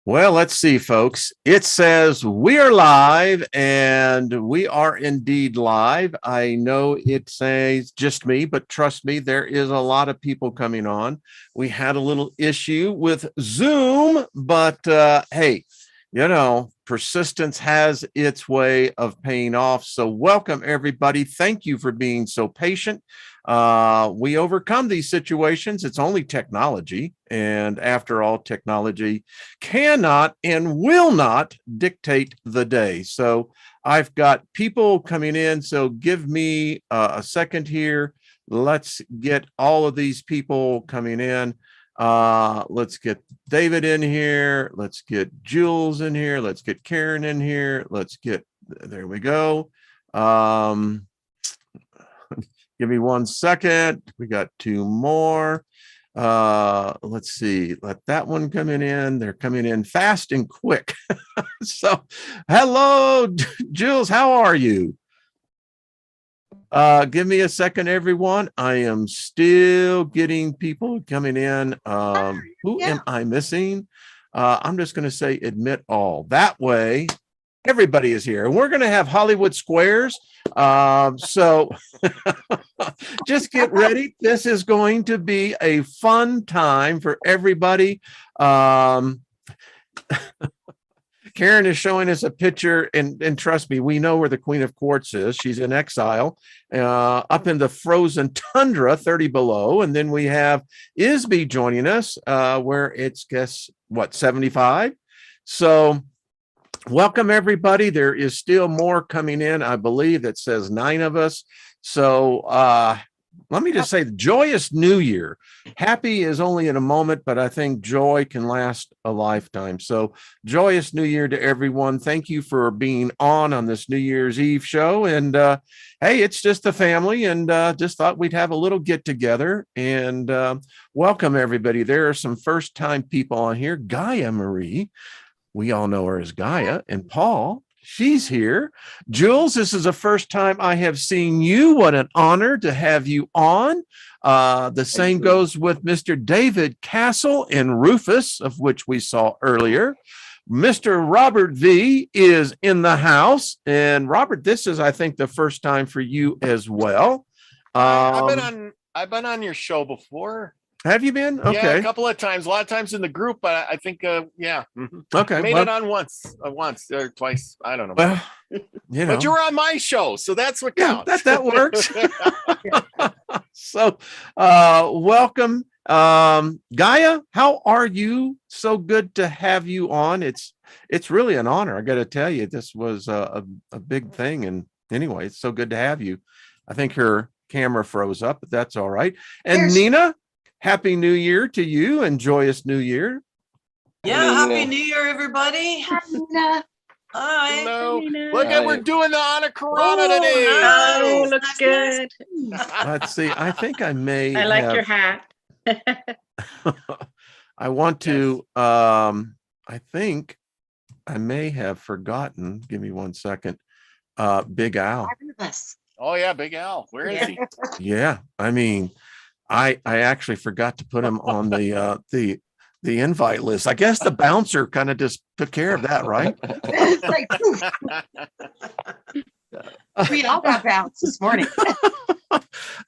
Well, let's see, folks. It says we are live, and we are indeed live. I know it says just me, but trust me, there is a lot of people coming on. We had a little issue with Zoom, but hey, persistence has its way of paying off. So welcome, everybody. Thank you for being so patient. We overcome these situations. It's only technology. And after all, technology cannot and will not dictate the day. So I've got people coming in. So give me a second here. Let's get all of these people coming in. Let's get David in here. Let's get Jules in here. Let's get Karen in here. There we go. Give me 1 second. We got two more. Let's see. Let that one coming in. They're coming in fast and quick. So, hello, Jules. How are you? Give me a second, everyone. I am still getting people coming in. Who am I missing? I'm just going to say admit all. That way, everybody is here. And we're going to have Hollywood Squares. So just get ready. This is going to be a fun time for everybody. Karen is showing us a picture, and trust me, we know where the Queen of Quartz is. She's in exile up in the frozen tundra, 30 below. And then we have Isby joining us where it's, guess what, 75. So welcome, everybody. There is still more coming in. I believe that says 9 of us. So let me just say, joyous New Year. Happy is only in a moment, but I think joy can last a lifetime. So joyous New Year to everyone. Thank you for being on this New Year's Eve show. And hey, it's just a family, and just thought we'd have a little get together. And welcome, everybody. There are some first-time people on here. Gaia Marie. We all know her as Gaia. And Paul, she's here. Jules, this is the first time I have seen you. What an honor to have you on. The same goes with Mr. David Castle and Rufus, of which we saw earlier. Mr. Robert V is in the house. And Robert, this is, I think, the first time for you as well. I've been on your show before. Have you been? Okay. Yeah, a couple of times, a lot of times in the group, but I think, yeah. Okay. Made it on once or twice. I don't know. Well, but you were on my show, so that's what counts. Yeah, that works. So, welcome. Gaia, how are you? So good to have you on. It's really an honor. I got to tell you, this was a big thing. And anyway, it's so good to have you. I think her camera froze up, but that's all right. And Nina, Happy New Year to you, and joyous New Year. Yeah, Happy New Year, everybody. Hi. Hello. Look at, we're doing the Ana Corona today. Oh, looks good. Let's see. I think I may I like your hat. I want to, I think I may have forgotten. Give me 1 second. Big Al. Oh, yeah, Big Al. Where is he? Yeah, I mean, I actually forgot to put him on the invite list. I guess the bouncer kind of just took care of that, right? We all got bounced this morning.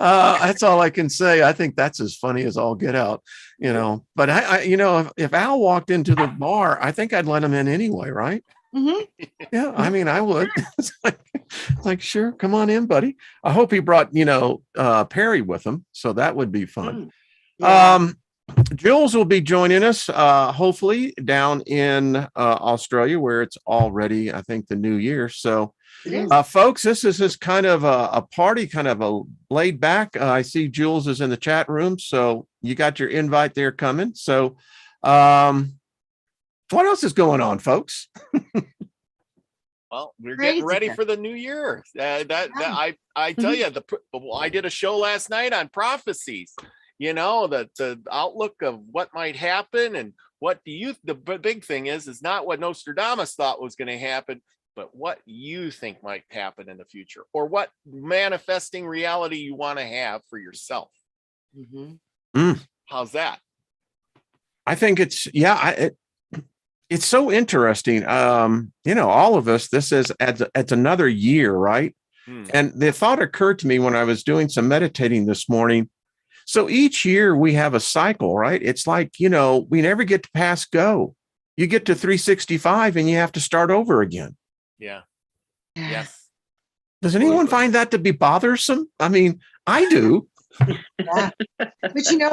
That's all I can say. I think that's as funny as all get out, But I if Al walked into the bar, I think I'd let him in anyway, right? Mm-hmm. Yeah, I mean, I would. It's like, sure, come on in, buddy. I hope he brought, Perry with him, so that would be fun. Yeah. Jules will be joining us, hopefully down in Australia, where it's already, I think, the new year. So, folks, this is just kind of a party, kind of a laid back. I see Jules is in the chat room, so you got your invite there coming. So, what else is going on, folks? Well, we're getting ready for the new year. I tell you, I did a show last night on prophecies. The outlook of what might happen, and what do you? The big thing is not what Nostradamus thought was going to happen, but what you think might happen in the future, or what manifesting reality you want to have for yourself. Mm-hmm. How's that? I think it's it's so interesting. All of us, this is it's another year, right? And the thought occurred to me when I was doing some meditating this morning. So each year we have a cycle, right? It's like, we never get to pass go. You get to 365 and you have to start over again. Yeah. Yes. Does anyone find that to be bothersome? I mean, I do. Yeah. But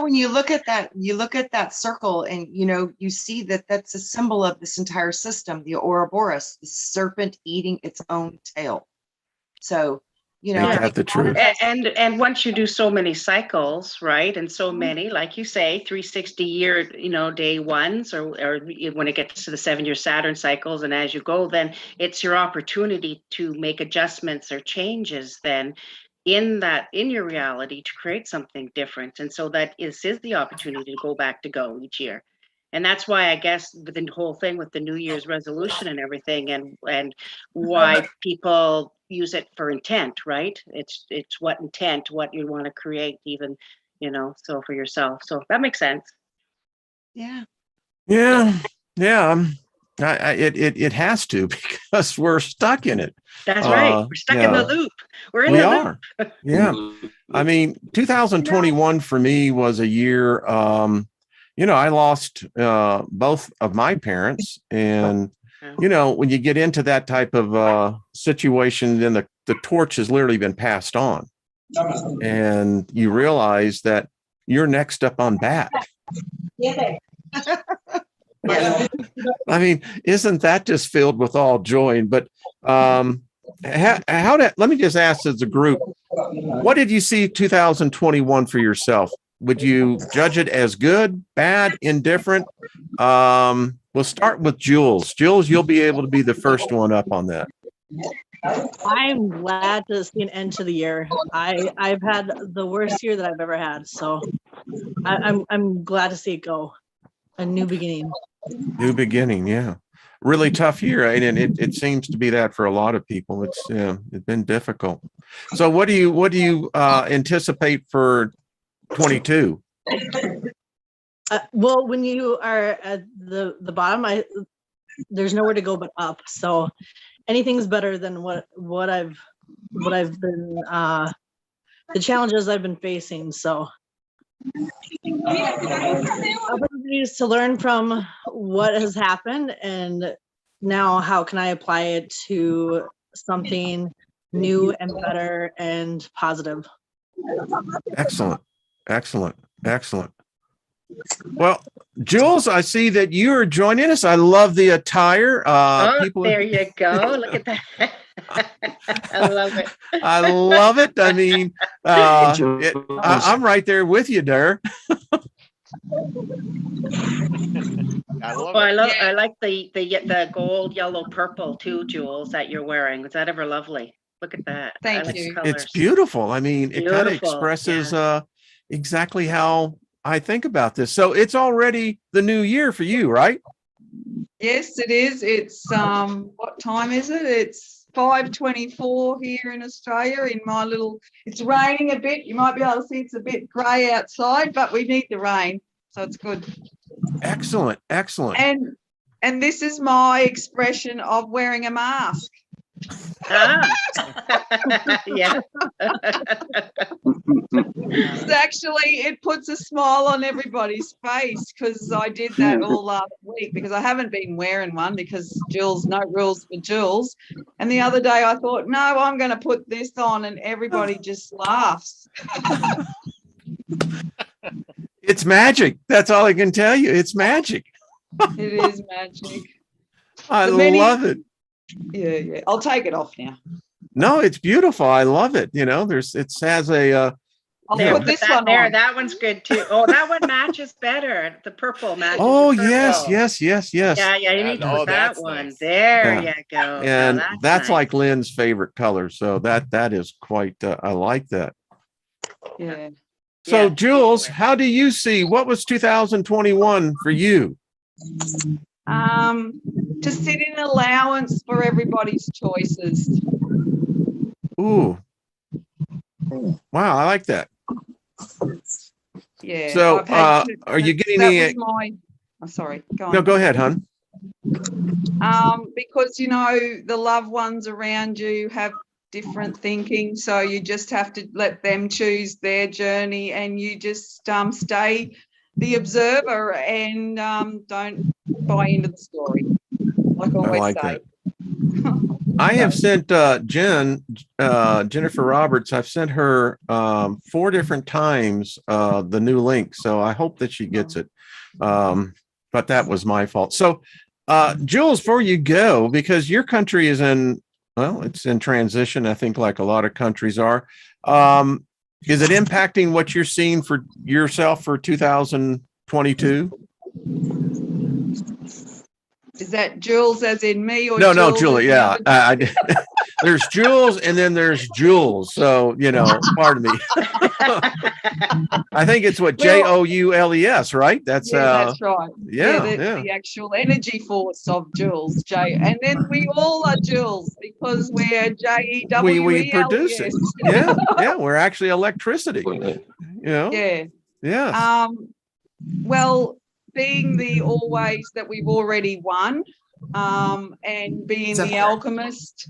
when you look at that circle and, you see that that's a symbol of this entire system, the Ouroboros, the serpent eating its own tail. So, Ain't that the truth? And once you do so many cycles, right? And so many, like you say, 360-year, day ones, or when it gets to the 7-year Saturn cycles, and as you go, then it's your opportunity to make adjustments or changes then in your reality to create something different. And so that is the opportunity to go back to go each year. And that's why I guess the whole thing with the New Year's resolution and everything, and why people use it for intent, right? It's what intent, what you want to create, even, so for yourself. So that makes sense. Yeah. Yeah. It has to, because we're stuck in it. That's right. We're stuck in the loop. We're in we the are. loop. Yeah. I mean, 2021 for me was a year. I lost both of my parents, and when you get into that type of situation, then the torch has literally been passed on, and you realize that you're next up on bat. Yeah. I mean, isn't that just filled with all joy? But let me just ask as a group, what did you see 2021 for yourself? Would you judge it as good, bad, indifferent? We'll start with Jules. Jules, you'll be able to be the first one up on that. I'm glad to see an end to the year. I've had the worst year that I've ever had, so I'm glad to see it go. A new beginning. New beginning, yeah. Really tough year, and it seems to be that for a lot of people. It's been difficult. So, what do you anticipate for 22? Well, when you are at the bottom, there's nowhere to go but up. So anything's better than what I've been the challenges I've been facing. So opportunities to learn from what has happened, and now how can I apply it to something new and better and positive. Excellent. Well, Jules, I see that you are joining us. I love the attire. There you go. Look at that. I love it. I love it. I mean, I'm right there with you, Dar. I like the gold, yellow, purple too, Jules, that you're wearing. Is that ever lovely? Look at that. Thank you. It's beautiful. I mean, it kind of expresses exactly how I think about this. So it's already the new year for you, right? Yes, it is. It's what time is it? It's 5:24 here in Australia. It's raining a bit. You might be able to see it's a bit grey outside, but we need the rain, so it's good. Excellent. And this is my expression of wearing a mask. Yeah. It puts a smile on everybody's face, because I did that all last week, because I haven't been wearing one because Jules, no rules for Jules. And the other day I thought, no, I'm going to put this on, and everybody just laughs. It's magic. That's all I can tell you. It's magic. It is magic. I love it. Yeah. I'll take it off now. No, it's beautiful. I love it. It has a I'll put this one there. on. That one's good too. Oh, that one matches better. The purple matches. Oh, the purple. yes. Yeah, you need to put that one. Nice. There you go. And that's nice. like Lynn's favorite color. So that is quite, I like that. Yeah. So Jules, how do you see, what was 2021 for you? To sit in allowance for everybody's choices. Ooh. Wow, I like that. Yeah. So are you getting that any? was my, I'm sorry. Go on. No, go ahead, hon. because, you know, the loved ones around you have different thinking. So you just have to let them choose their journey, and you just stay the observer and don't buy into the story. Like I always like say. that. I have sent Jennifer Roberts, I've sent her 4 different times the new link. So I hope that she gets it. But that was my fault. So Jules, before you go, because your country is it's in transition, I think, like a lot of countries are. Is it impacting what you're seeing for yourself for 2022? Is that Jules as in me, or No, Jules Julie. as the Yeah. There's Jules and then there's Jules. So, pardon me. I think it's what Joules, right? That's that's right. Yeah. The actual energy force of Jules, J. And then we all are Jules because we're J-E-W-E-L-E-S. We produce it. Yeah. We're actually electricity. Yeah. Well, being the always that we've already won, and being the alchemist,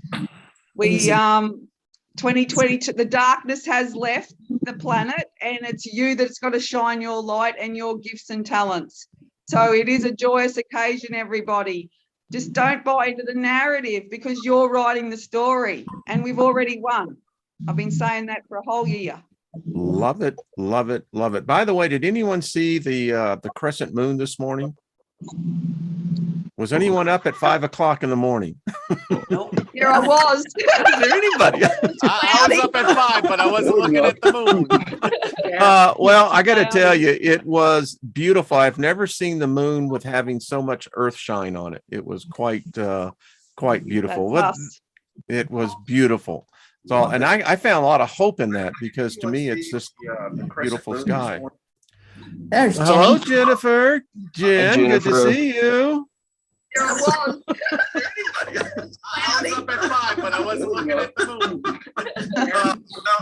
we 2022, the darkness has left the planet, and it's you that's got to shine your light and your gifts and talents. So it is a joyous occasion, everybody. Just don't buy into the narrative, because you're writing the story and we've already won. I've been saying that for a whole year. Love it. Love it. Love it. By the way, did anyone see the crescent moon this morning? Was anyone up at 5 o'clock in the morning? Nope. Here I was. Is there anybody? I was up at 5, but I wasn't looking at the moon. Well, I got to tell you, it was beautiful. I've never seen the moon with having so much earth shine on it. It was quite beautiful. It was beautiful. So, and I found a lot of hope in that, because to me, it's just a beautiful sky. There's Hello, Jenny. Jennifer. Jen, good to Jennifer. see you. I was up at 5, but I wasn't looking at the moon. No,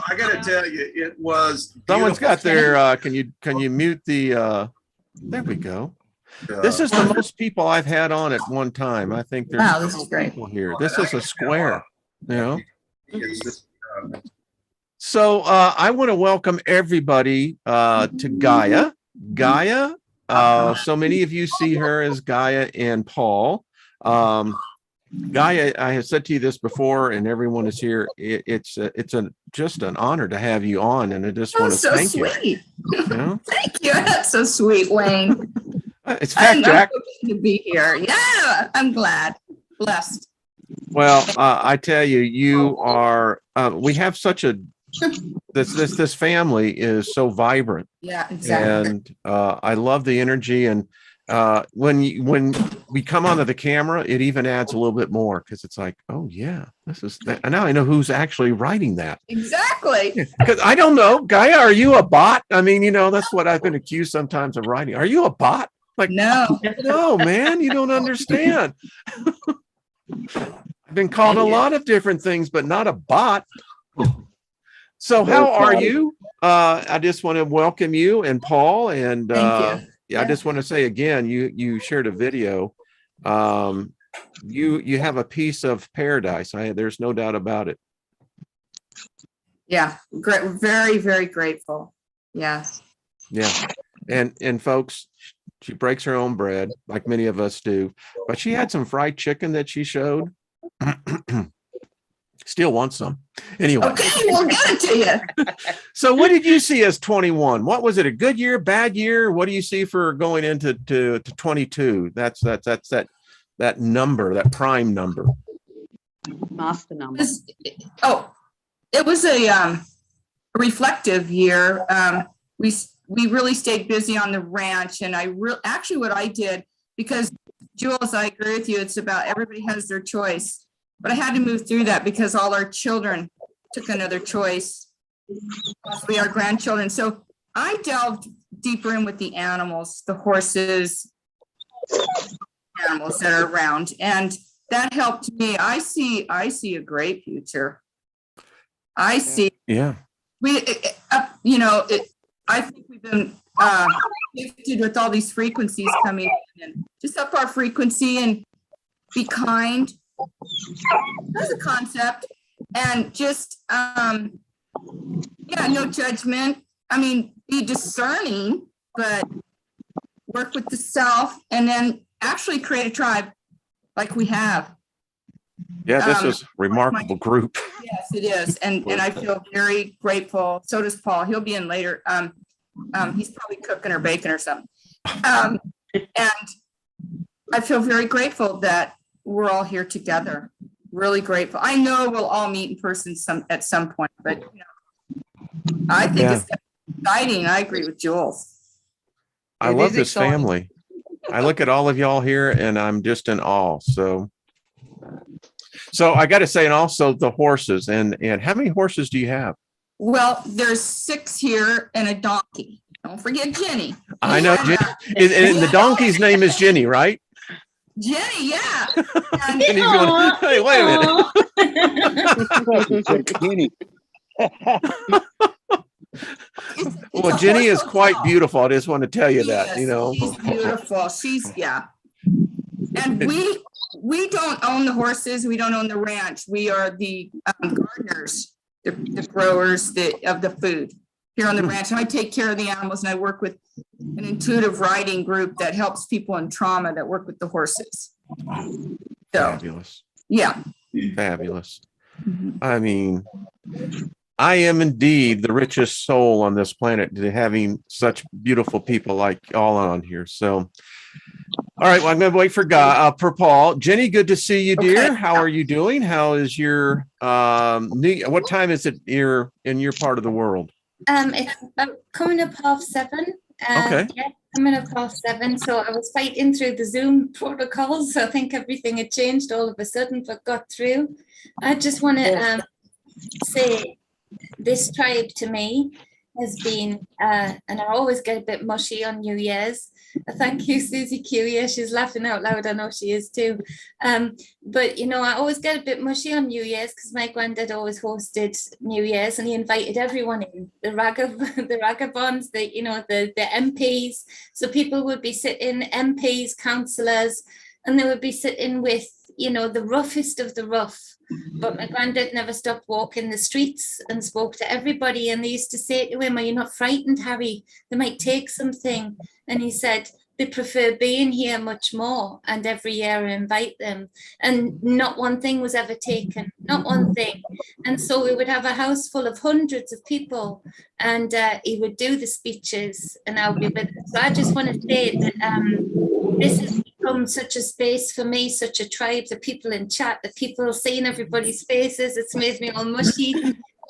I got to tell you, it was. Someone's got their. Can you mute the? There we go. This is the most people I've had on at one time. I think there's Wow, this is great. people here. This is a square. So I want to welcome everybody to Gaia. Gaia. So many of you see her as Gaia and Paul. Gaia, I have said to you this before, and everyone is here. It's just an honor to have you on, and I just want to thank you. Thank you. That's so sweet, Wayne. It's fact, Jack. To be here. Yeah, I'm glad. Blessed. Well, I tell you, you are. We have such a. This family is so vibrant. Yeah, exactly. And I love the energy, and when we come onto the camera, it even adds a little bit more, because it's like, oh yeah, this is that. And now I know who's actually writing that. Exactly. Because I don't know, Gaia, are you a bot? I mean, that's what I've been accused sometimes of writing. Are you a bot? Like, no, man, you don't understand. I've been called a lot of different things, but not a bot. So how are you? I just want to welcome you and Paul. And thank you. I just want to say again, you shared a video. You have a piece of paradise. There's no doubt about it. Yeah, great. Very, very grateful. Yeah. Yeah. And folks, she breaks her own bread, like many of us do. But she had some fried chicken that she showed. Still want some. Anyway. Okay, we'll get it to you. So what did you see as 21? What was it? A good year, bad year? What do you see for going into to 22? That's that number, that prime number. Master number. It was a reflective year. We really stayed busy on the ranch, and actually what I did, because Jules, I agree with you, it's about everybody has their choice. But I had to move through that because all our children took another choice, possibly our grandchildren. So I delved deeper in with the animals, the horses, animals that are around, and that helped me. I see a great future. I see. Yeah. I think we've been gifted with all these frequencies coming in, and just up our frequency and be kind. That's a concept. And just, yeah, no judgment. I mean, be discerning, but work with the self and then actually create a tribe like we have. Yeah, this is a remarkable group. Yes, it is. And I feel very grateful. So does Paul. He'll be in later. He's probably cooking or baking or something. And I feel very grateful that we're all here together. Really grateful. I know we'll all meet in person at some point, but you know, I think it's exciting. I agree with Jules. I love this family. I look at all of y'all here and I'm just in awe. So I got to say, and also the horses and how many horses do you have? Well, there's 6 here and a donkey. Don't forget Jenny. I know Jenny. And the donkey's name is Jenny, right? Jenny, yeah. And he's going, hey, wait a minute. Jenny. Well, Jenny is quite beautiful. I just want to tell you that, you know. She's beautiful. Yeah. And we don't own the horses. We don't own the ranch. We are the gardeners, the growers of the food here on the ranch. And I take care of the animals, and I work with an intuitive riding group that helps people in trauma that work with the horses. So, fabulous. Yeah. Fabulous. I mean, I am indeed the richest soul on this planet to having such beautiful people like all on here. So, all right. Well, I'm going to wait for Paul. Jenny, good to see you, dear. Okay. How are you doing? How is your what time is it here in your part of the world? It's about coming up 7:30. Okay. Yeah, coming up 7:30. So I was fighting through the Zoom protocols. So I think everything had changed all of a sudden, but got through. I just want to say this tribe to me has been, and I always get a bit mushy on New Year's. Thank you, Susie Q. Yeah, she's laughing out loud. I know she is too. But, you know, I always get a bit mushy on New Year's because my granddad always hosted New Year's and he invited everyone in, the ragabonds, the MPs. So people would be sitting, MPs, councillors, and they would be sitting with, you know, the roughest of the rough. But my granddad never stopped walking the streets and spoke to everybody. And they used to say to him, "Are you not frightened, Harry? They might take something." And he said, "They prefer being here much more. And every year I invite them." And not one thing was ever taken, not one thing. And so we would have a house full of hundreds of people. And he would do the speeches and I would be with them. So I just want to say that this has become such a space for me, such a tribe, the people in chat, the people seeing everybody's faces. It's made me all mushy.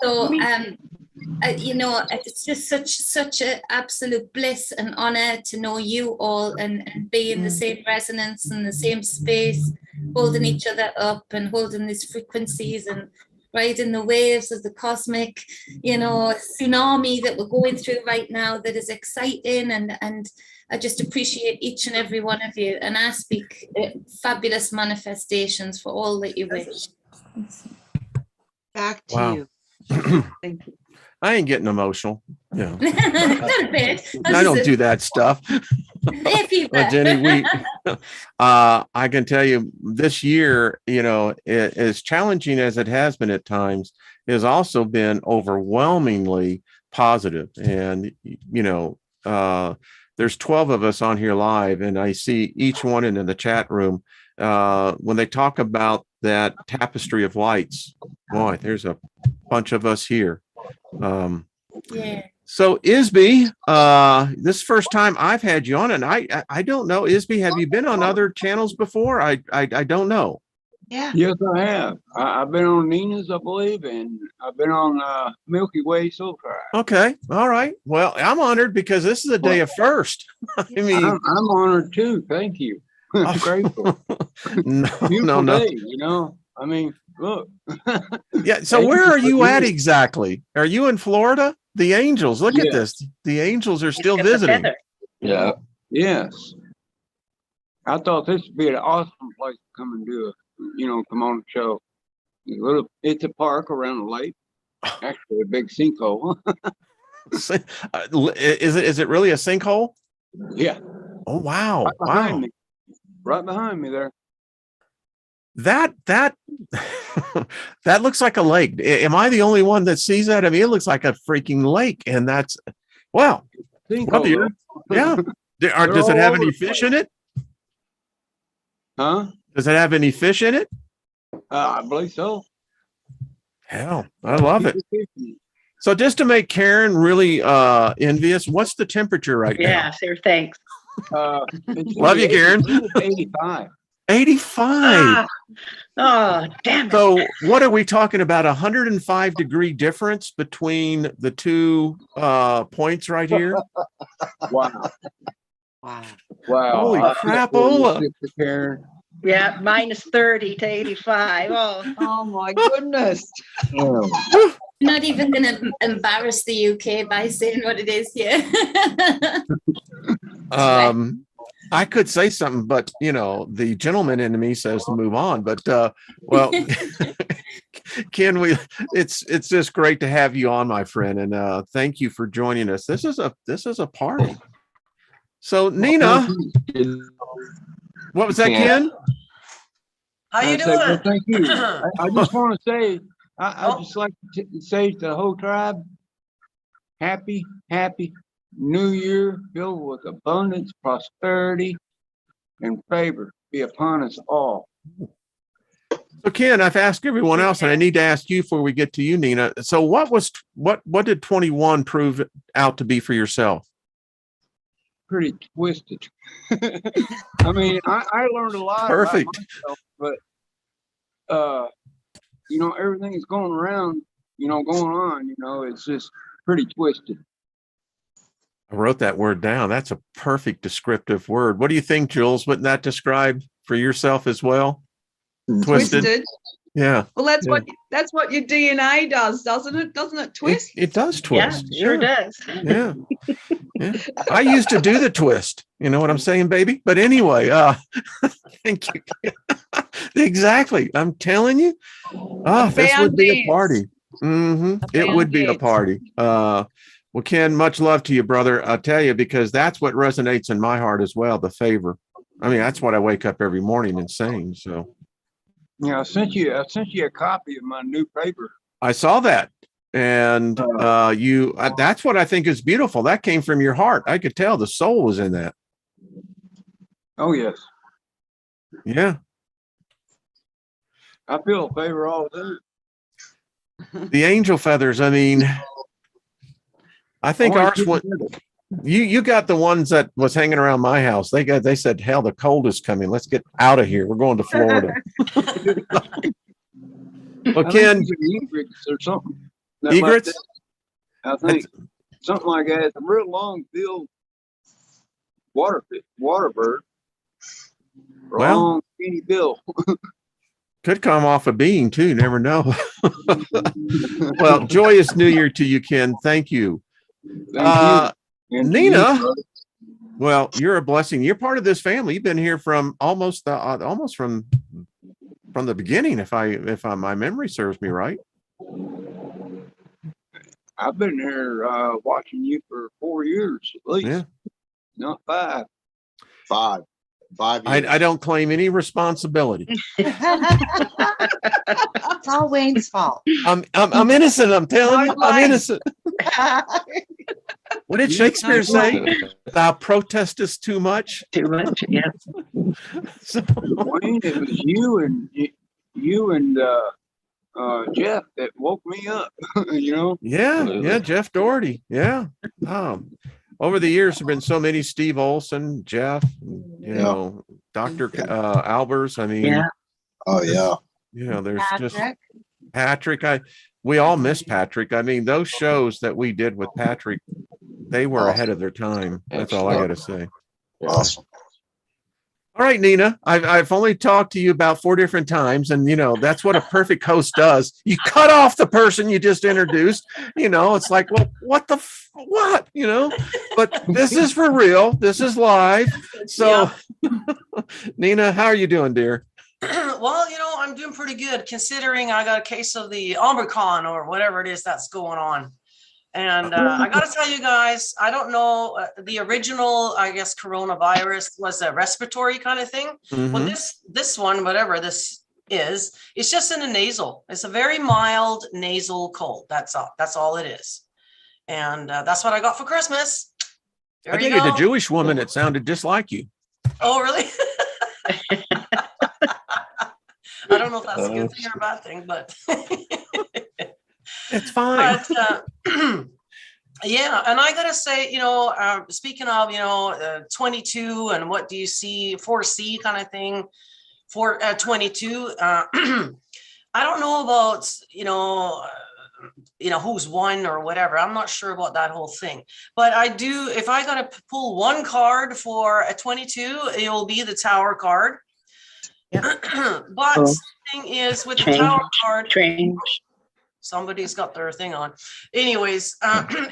So, you know, it's just such an absolute bliss and honor to know you all and be in the same resonance and the same space, holding each other up and holding these frequencies and riding the waves of the cosmic, you know, tsunami that we're going through right now that is exciting. And I just appreciate each and every one of you. And I speak fabulous manifestations for all that you wish. Back to you. Thank you. I ain't getting emotional. Yeah. Not a bit. I don't do that stuff. But Jenny, I can tell you this year, you know, as challenging as it has been at times, has also been overwhelmingly positive. And, you know, there's 12 of us on here live, and I see each one in the chat room. When they talk about that tapestry of lights, boy, there's a bunch of us here. So Isby, this first time I've had you on, and I don't know, Isby, have you been on other channels before? I don't know. Yeah. Yes, I have. I've been on Nina's, I believe, and I've been on Milky Way Soul Tribe. Okay. All right. Well, I'm honored because this is a day of first. I mean, I'm honored too. Thank you. I'm grateful. No. Day, you know, I mean, look. Yeah. So where are you at exactly? Are you in Florida? The Angels. Look at this. The Angels are still visiting. Yeah. Yes. I thought this would be an awesome place to come and do come on the show. It's a park around the lake. Actually, a big sinkhole. Is it really a sinkhole? Yeah. Oh wow! Right behind me there. that that looks like a lake. Am I the only one that sees that? I mean, it looks like a freaking lake, and that's well, dear. Yeah. Does it have any fish in it? Huh? Does it have any fish in it? I believe so. Hell, I love it. So just to make Karen really envious, what's the temperature right now? Yeah, sure. Thanks. Love you, Karen. 85. 85. Oh, damn it. So what are we talking about? 105-degree difference between the two points right here? Wow. Wow. Wow. Holy crapola. Karen. Yeah, -30 to 85. Oh, Oh my goodness. Not even going to embarrass the UK by saying what it is here. I could say something, but you know, the gentleman in me says to move on. But well, Ken, it's just great to have you on, my friend, and thank you for joining us. This is a party. So Nina, what was that, Ken? How you doing? Well, thank you. I just want to say, I just like to say to the whole tribe, happy New Year, filled with abundance, prosperity, and favor be upon us all. So Ken, I've asked everyone else, and I need to ask you before we get to you, Nina. So what did 21 prove out to be for yourself? Pretty twisted. I mean, I learned a lot Perfect. about myself, but you know, everything is going around, you know, going on, you know, it's just pretty twisted. I wrote that word down. That's a perfect descriptive word. What do you think, Jules? Wouldn't that describe for yourself as well? Twisted. Yeah. Well, that's what your DNA does, doesn't it? Doesn't it twist? It does twist. yeah, sure does. Yeah. Yeah. I used to do the twist. You know what I'm saying, baby? But anyway, thank you. Exactly. I'm telling you. This would be a party. It would be a party. Well, Ken, much love to you, brother. I'll tell you, because that's what resonates in my heart as well, the favor. I mean, that's what I wake up every morning and saying. So Yeah, I sent you a copy of my new paper. I saw that. And that's what I think is beautiful. That came from your heart. I could tell the soul was in that. Oh, yes. Yeah. I feel a favor all the time. The angel feathers. I mean, I think ours went. You got the ones that was hanging around my house. They said, hell, the cold is coming. Let's get out of here. We're going to Florida. Well, Ken, or something. Egrets? I think something like that. It's a real long-billed water bird. Well, long, skinny bill. could come off a being too. Never know. Well, joyous New Year to you, Ken. Thank you. Thank you. And Nina. you, Well, you're a blessing. You're part of this family. You've been here from almost from the beginning, if my memory serves me right. I've been here watching you for 4 years at least. Yeah. Not 5. 5 years. I don't claim any responsibility. It's all Wayne's fault. I'm innocent. I'm telling you, I'm innocent. What did Shakespeare say? Thou protestest too much. Too much, yes. So, Wayne, it was you and Jeff that woke me up. You know. yeah, Jeff Doherty. Yeah. Over the years, there have been so many: Steve Olson, Jeff, you know, Dr. Albers. I mean, Yeah. Oh yeah. you know, there's just Patrick. Patrick. We all miss Patrick. I mean, those shows that we did with Patrick, they were ahead of their time. That's all I got to say. Awesome. All right, Nina, I've only talked to you about 4 different times, and you know that's what a perfect host does. You cut off the person you just introduced. You know, it's like, well, what? You know, but this is for real. This is live. So, Nina, how are you doing, dear? Well, you know, I'm doing pretty good considering I got a case of the Omicron or whatever it is that's going on. And I got to tell you guys, I don't know, the original, I guess, coronavirus was a respiratory kind of thing. Well, this one, whatever, this is, it's just in the nasal. It's a very mild nasal cold. That's all it is. And that's what I got for Christmas. There I you dated go. a Jewish woman that sounded just like you. Oh, really? I don't know if that's a good thing or a bad thing, but It's fine. but yeah, and I gotta say, speaking of 22 and what do you foresee kind of thing for 22, I don't know about who's won or whatever. I'm not sure about that whole thing, but I do. If I gotta pull one card for a 22, it will be the Tower card. But the thing is, with the Tower card, somebody's got their thing on. Anyways,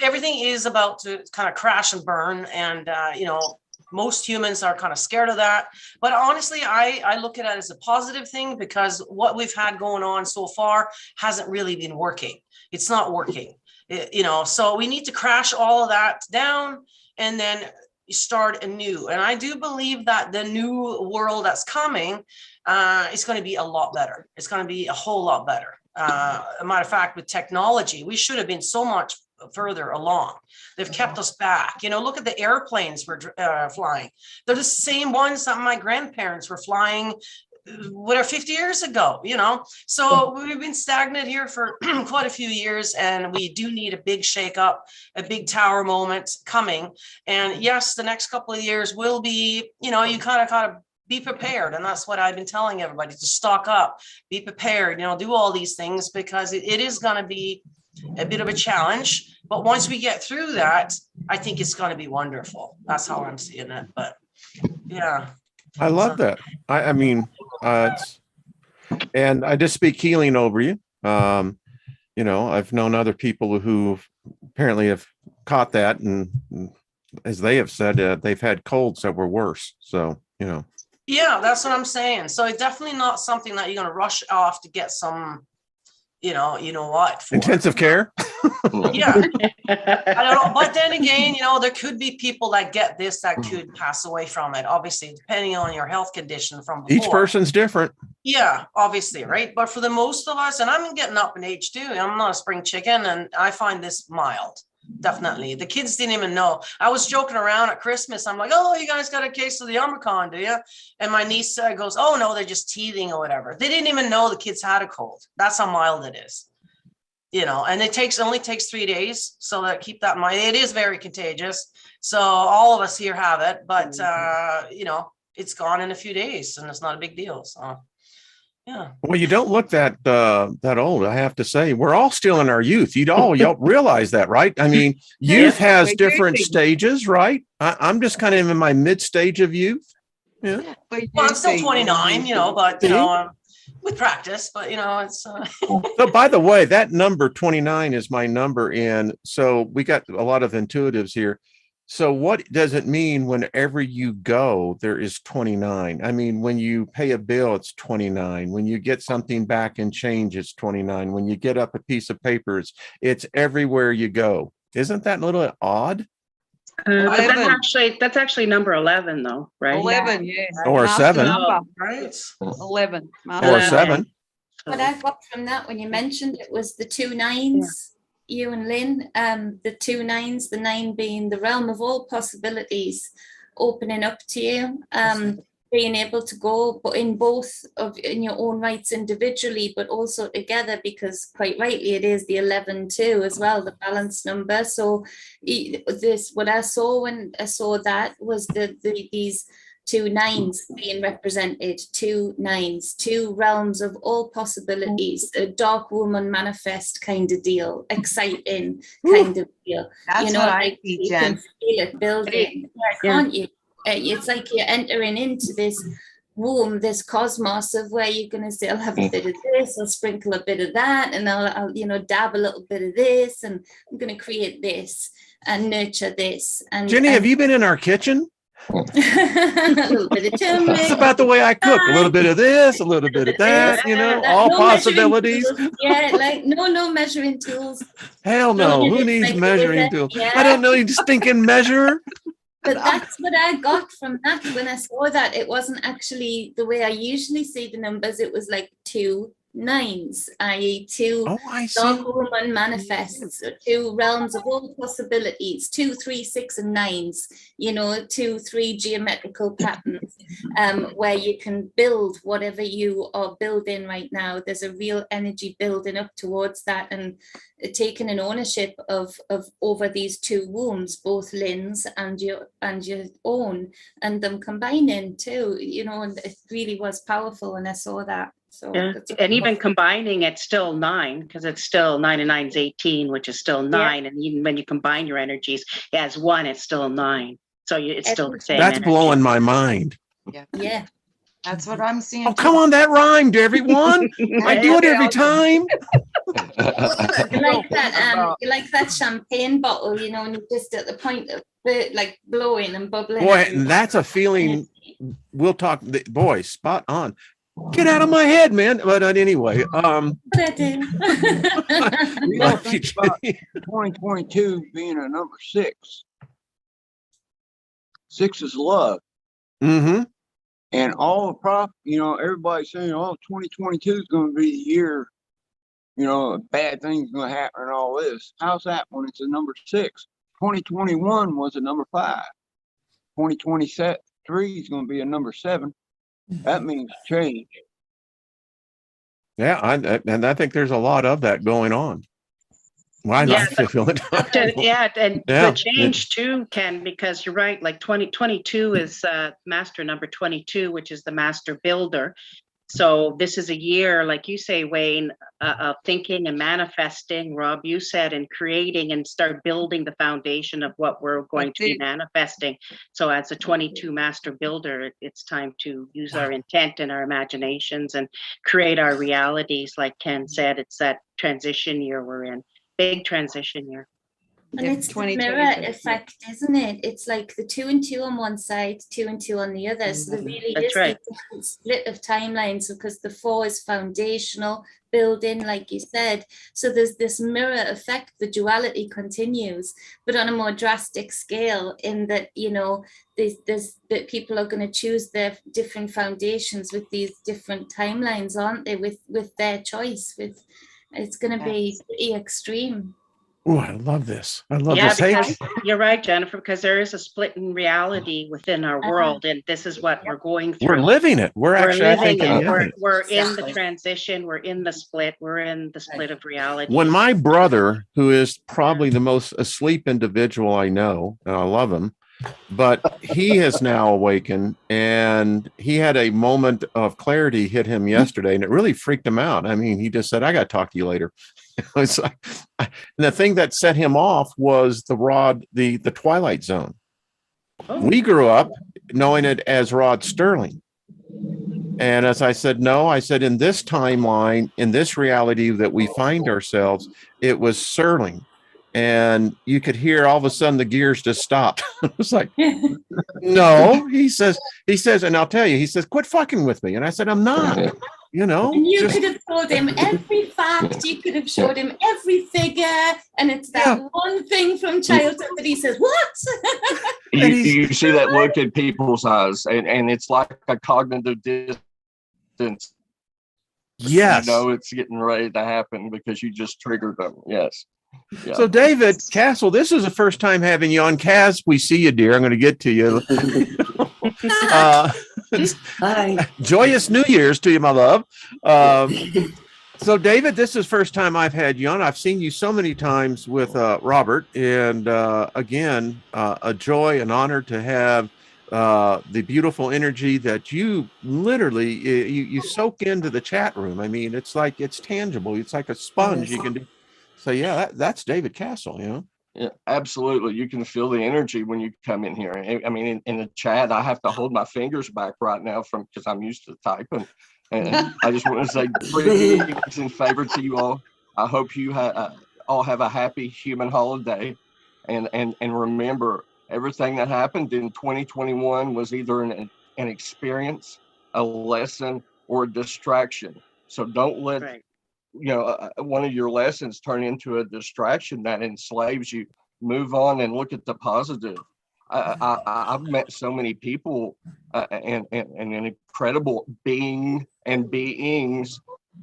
everything is about to kind of crash and burn, and most humans are kind of scared of that. But honestly, I look at it as a positive thing, because what we've had going on so far hasn't really been working. It's not working, so we need to crash all of that down and then start anew. And I do believe that the new world that's coming is going to be a lot better. It's going to be a whole lot better. A matter of fact, with technology, we should have been so much further along. They've kept us back. Look at the airplanes we're flying. They're the same ones that my grandparents were flying 50 years ago, So we've been stagnant here for quite a few years, and we do need a big shake up, a big tower moment coming. And yes, the next couple of years will be, you kind of be prepared. And that's what I've been telling everybody, to stock up, be prepared, do all these things, because it is going to be a bit of a challenge. But once we get through that, I think it's going to be wonderful. That's how I'm seeing it. But yeah. I love that. I mean, and I just speak healing over you. I've known other people who apparently have caught that, and as they have said, they've had colds that were worse. So, Yeah, that's what I'm saying. So it's definitely not something that you're going to rush off to get some, what? For. Intensive care. Yeah. I don't know. But then again, there could be people that get this that could pass away from it, obviously, depending on your health condition from before. Each person's different. Yeah, obviously, right? But for the most of us, and I'm getting up in age too, I'm not a spring chicken, and I find this mild. Definitely. The kids didn't even know. I was joking around at Christmas. I'm like, oh, you guys got a case of the Omicron, do you? And my niece goes, oh, no, they're just teething or whatever. They didn't even know the kids had a cold. That's how mild it is. And it only takes 3 days. So that keep that in mind. It is very contagious. So all of us here have it, but it's gone in a few days, and it's not a big deal. So yeah. Well, you don't look that old, I have to say. We're all still in our youth. Y'all realize that, right? I mean, youth has different stages, right? I'm just kind of in my mid stage of youth. Yeah. Well, I'm still 29, but with practice, but it's. So, by the way, that number 29 is my number, and so we got a lot of intuitives here. So what does it mean whenever you go, there is 29? I mean, when you pay a bill, it's 29. When you get something back in change, it's 29. When you get up a piece of paper, it's everywhere you go. Isn't that a little odd? But that's actually number 11, though, right? 11, yes. Or Master 7. number. Right. 11. Or 7. What I got from that when you mentioned it was the 2 9s. You and Lynn, the 2 9s, the 9 being the realm of all possibilities, opening up to you, being able to go, but in your own rights individually, but also together, because quite rightly it is the 11 too as well, the balance number. So what I saw when I saw that was these 2 9s being represented, 2 9s, 2 realms of all possibilities, a dark woman manifest kind of deal, exciting kind of deal. That's what I see, you Jen. can feel it building, can't you? It's like you're entering into this womb, this cosmos of where you're going to say, I'll have a bit of this, I'll sprinkle a bit of that, and I'll dab a little bit of this, and I'm going to create this and nurture this. And Jenny, have you been in our kitchen? a little bit of turmeric. It's about the way I cook. A little bit of this, a little bit of that, all no possibilities. Yeah, like no measuring tools. Hell no. Who needs measuring tools? Yeah. I don't know, you stinking measure. But that's what I got from that when I saw that. It wasn't actually the way I usually see the numbers. It was like two nines, i.e. two Oh, I see. dark woman manifests, two realms of all possibilities, 2, 3, 6, and 9s, 2, 3 geometrical patterns, where you can build whatever you are building right now. There's a real energy building up towards that, and taking an ownership of over these two wombs, both Lynn's and your own, and them combining too, and it really was powerful when I saw that. So yeah. And even combining, it's still 9, because it's still 9 and 9 is 18, which is still 9. And even when you combine your energies as 1, it's still 9. So it's still the same. That's energy. blowing my mind. Yeah. That's what I'm seeing. Oh, come on, that rhymed, everyone. I do it every time. You like that champagne bottle, and you're just at the point of like blowing and bubbling. Boy, and that's a feeling. We'll talk. Boy, spot on. Get out of my head, man. But anyway, But I do. You don't think about 2022 being a number 6. 6 is love. Mm-hmm. And all the everybody's saying, oh, 2022 is going to be the year, bad things going to happen and all this. How's that when it's a number 6? 2021 was a number 5. 2023 is going to be a number 7. That means change. Yeah, and I think there's a lot of that going on. Why not feel it? The change too, Ken, because you're right. Like 2022 is master number 22, which is the master builder. So this is a year, like you say, Wayne, of thinking and manifesting. Rob, you said, and creating and start building the foundation of what we're going to be manifesting. So as a 22 master builder, it's time to use our intent and our imaginations and create our realities. Like Ken said, it's that transition year we're in, big transition year. And it's the mirror effect, isn't it? It's like the 2 and 2 on one side, 2 and 2 on the other. So there really is a different split of timelines, because the 4 is foundational, building, like you said. So there's this mirror effect. The duality continues, but on a more drastic scale, in that, there's that people are going to choose their different foundations with these different timelines, aren't they? With their choice. It's going to be pretty extreme. Oh, I love this. I love this. Because you're right, Jennifer, because there is a split in reality within our world, and this is what we're going through. We're living it. We're actually living it. We're in the transition. We're in the split. We're in the split of reality. When my brother, who is probably the most asleep individual I know, and I love him, but he has now awakened, and he had a moment of clarity hit him yesterday, and it really freaked him out. I mean, he just said, I got to talk to you later. It's like, and the thing that set him off was the Twilight Zone. We grew up knowing it as Rod Sterling. And as I said, in this timeline, in this reality that we find ourselves, it was Sterling. And you could hear all of a sudden the gears just stopped. It was like, no, he says, and I'll tell you, he says, quit fucking with me. And I said, I'm not, And you could have told him every fact, you could have showed him every figure. And it's that one thing from childhood that he says, what? You see that look in people's eyes, and it's like a cognitive distance. Yes. It's getting ready to happen because you just triggered them. Yes. Yeah. So David Castle, this is the first time having you on. Kaz, we see you, dear. I'm going to get to you. Hi. Joyous New Year's to you, my love. So David, this is the first time I've had you on. I've seen you so many times with Robert, and again, a joy, an honor to have the beautiful energy that you literally you soak into the chat room. I mean, it's like it's tangible. It's like a sponge. You can do. So yeah, that's David Castle, Yeah, absolutely. You can feel the energy when you come in here. I mean, in the chat, I have to hold my fingers back right now because I'm used to typing. And I just want to say greetings and favor to you all. I hope you all have a happy human holiday. And remember, everything that happened in 2021 was either an experience, a lesson, or a distraction. So don't let one of your lessons turn into a distraction that enslaves you. Move on and look at the positive. I've met so many people and an incredible beings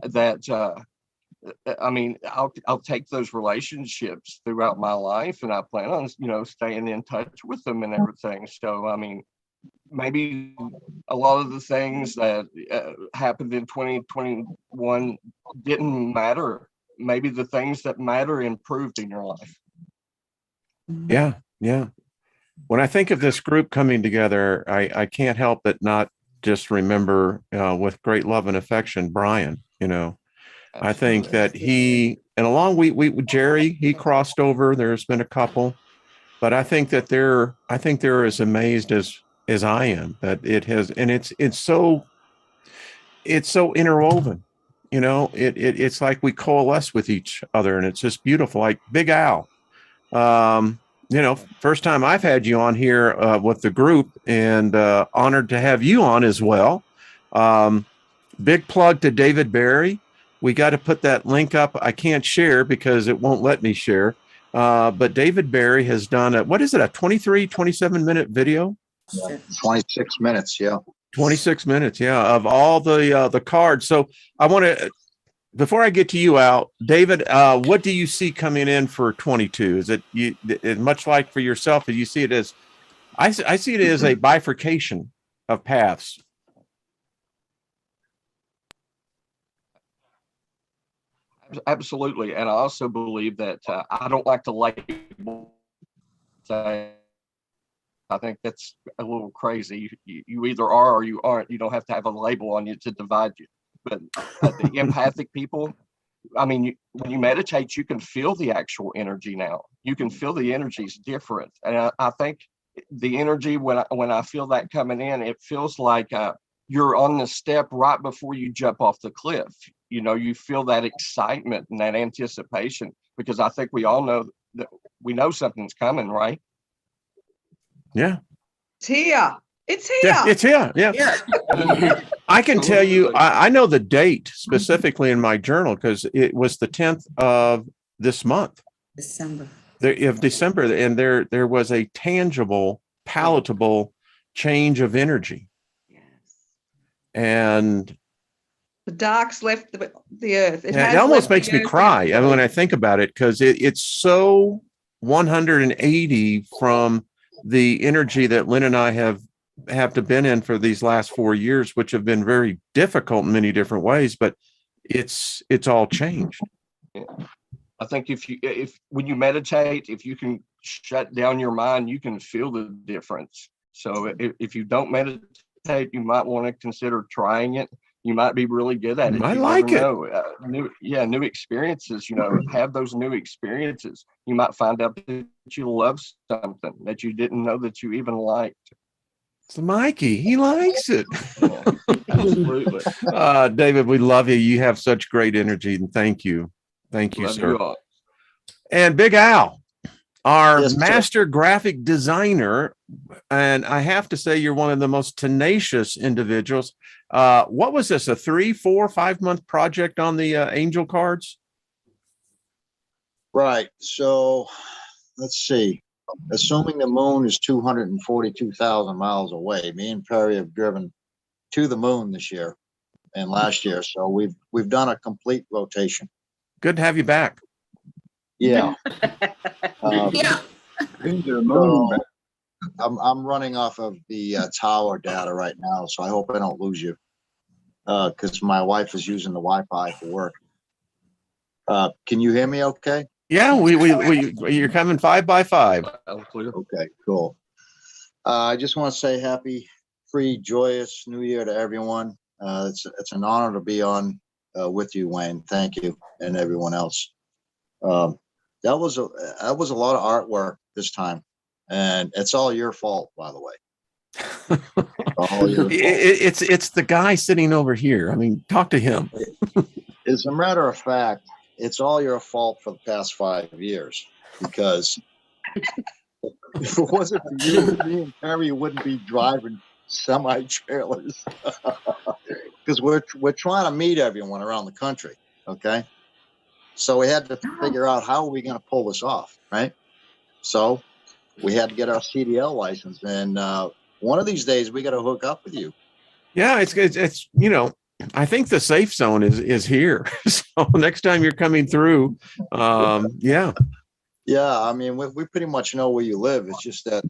that I mean, I'll take those relationships throughout my life, and I plan on, you know, staying in touch with them and everything. So, I mean, maybe a lot of the things that happened in 2021 didn't matter. Maybe the things that matter improved in your life. Yeah, yeah. When I think of this group coming together, I can't help but not just remember with great love and affection, Brian, you know. I think that he, and along we Jerry, he crossed over. There's been a couple, but I think that they're as amazed as I am that it has, and it's so interwoven, you know. It's like we coalesce with each other, and it's just beautiful. Like Big Al, you know, first time I've had you on here with the group, and honored to have you on as well. Big plug to David Barry. We got to put that link up. I can't share because it won't let me share. But David Barry has done a 27-minute video? 26 minutes, yeah. 26 minutes, yeah, of all the cards. So I want to, before I get to you, Al, David, what do you see coming in for 22? Is it much like for yourself? Do you see it as, I see it as a bifurcation of paths. Absolutely. And I also believe that I don't like to label. I think that's a little crazy. You either are or you aren't. You don't have to have a label on you to divide you. But the empathic people, I mean, when you meditate, you can feel the actual energy now. You can feel the energy is different. And I think the energy, when I feel that coming in, it feels like you're on the step right before you jump off the cliff. You know, you feel that excitement and that anticipation, because I think we all know that we know something's coming, right? Yeah. It's here. It's here. Yeah, it's here. Yeah. I can tell you, I know the date specifically in my journal because it was the 10th of this month. December. Of December. And there was a tangible, palatable change of energy. Yes. And the dark's left the earth. It almost makes me cry when I think about it, because it's so 180 from the energy that Lynn and I have to been in for these last 4 years, which have been very difficult in many different ways, but it's all changed. Yeah. I think when you meditate, if you can shut down your mind, you can feel the difference. So if you don't meditate, you might want to consider trying it. You might be really good at it. I like it. New experiences, you know, have those new experiences. You might find out that you love something that you didn't know that you even liked. It's Mikey. He likes it. Yeah, absolutely. David, we love you. You have such great energy, and thank you. Thank you, Love sir. you all. And Big Al, our Yes, sir. master graphic designer, and I have to say you're one of the most tenacious individuals. What was this, a 3, 4, 5 month project on the angel cards? Right. So let's see. Assuming the moon is 242,000 miles away, me and Perry have driven to the moon this year and last year. So we've done a complete rotation. Good to have you back. Yeah. Yeah. So I'm running off of the tower data right now, so I hope I don't lose you, because my wife is using the Wi-Fi for work. Can you hear me okay? Yeah, you're coming 5 by 5. Okay, cool. I just want to say happy, free, joyous New Year to everyone. It's an honor to be on with you, Wayne. Thank you, and everyone else. That was a lot of artwork this time, and it's all your fault, by the way. It's the guy sitting over here. I mean, talk to him. As a matter of fact, it's all your fault for the past 5 years, because if it wasn't for you, me and Perry wouldn't be driving semi-trailers, because we're trying to meet everyone around the country. Okay. So we had to figure out how are we going to pull this off, right? So we had to get our CDL license, and one of these days we got to hook up with you. Yeah, it's you know, I think the safe zone is here. So next time you're coming through, yeah. Yeah, I mean, we pretty much know where you live. It's just that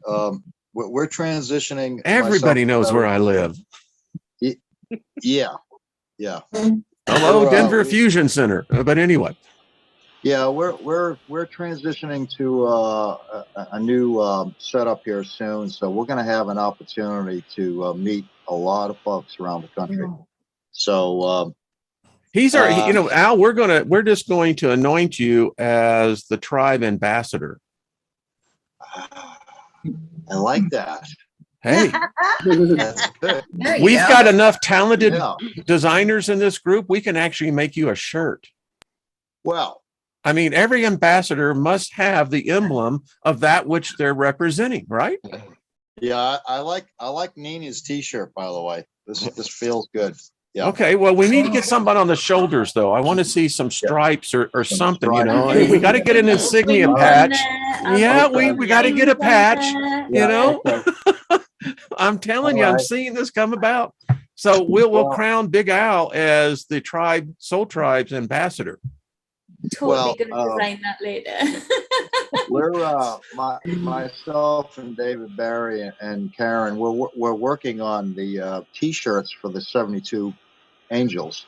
we're transitioning. Everybody knows where I live. Yeah, yeah. Hello, Denver Fusion Center. But anyway. Yeah, we're transitioning to a new setup here soon. So we're going to have an opportunity to meet a lot of folks around the country. So he's our, Al, we're just going to anoint you as the tribe ambassador. I like that. Hey, that's good. We've got enough talented designers in this group. We can actually make you a shirt. Well, I mean, every ambassador must have the emblem of that which they're representing, right? Yeah, I like Nina's t-shirt, by the way. This feels good. Yeah. Okay, well, we need to get somebody on the shoulders, though. I want to see some stripes or something, stripes. We got to get an insignia patch. Yeah, we got to get a patch, Okay. I'm telling you, I'm seeing this come about. So we'll crown Big Al as the Soul Tribe's ambassador. Totally gonna design that later. We're myself and David Barry and Karen. We're working on the t-shirts for the 72 Angels.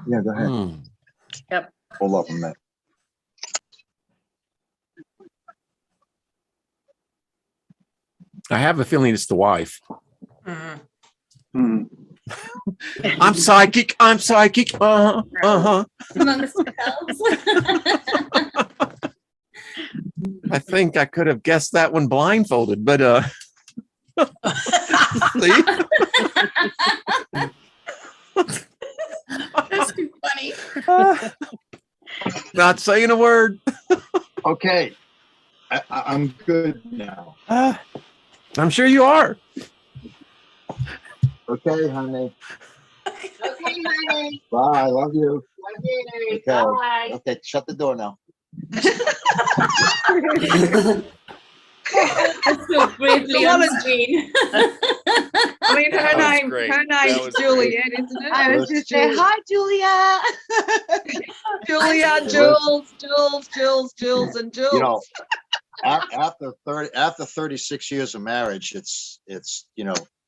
Yeah, go ahead. Yep. Hold up a minute. I have a feeling it's the wife. Mm-hmm. I'm psychic. I'm psychic. Amongst I think I could have guessed that one blindfolded, but see? That's too funny. Not saying a word. Okay. I'm good now. I'm sure you are. Okay, honey. Okay, honey. Bye. Love you. Love you. Okay. Bye. Okay. Shut the door now. That's so bravely on screen. I mean, her name's Juliet, isn't it? I was just saying, hi, Julia. Julia, Jules, and Jules. You know, after 36 years of marriage, it's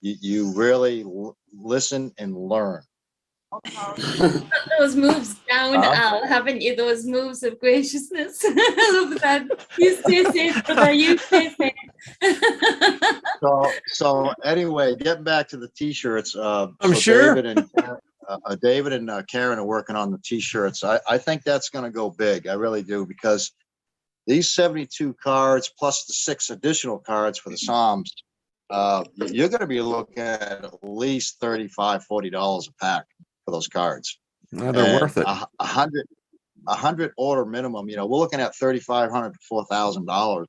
you really listen and learn. Those moves down, Al, haven't you? Those moves of graciousness. I love that. You stay safe, brother. You stay safe. So anyway, getting back to the t-shirts. I'm sure David and Karen are working on the t-shirts. I think that's going to go big. I really do, because these 72 cards plus the 6 additional cards for the Psalms, you're going to be looking at least $35-$40 a pack for those cards. No, they're worth it. 100 order minimum. We're looking at $3,500 to $4,000.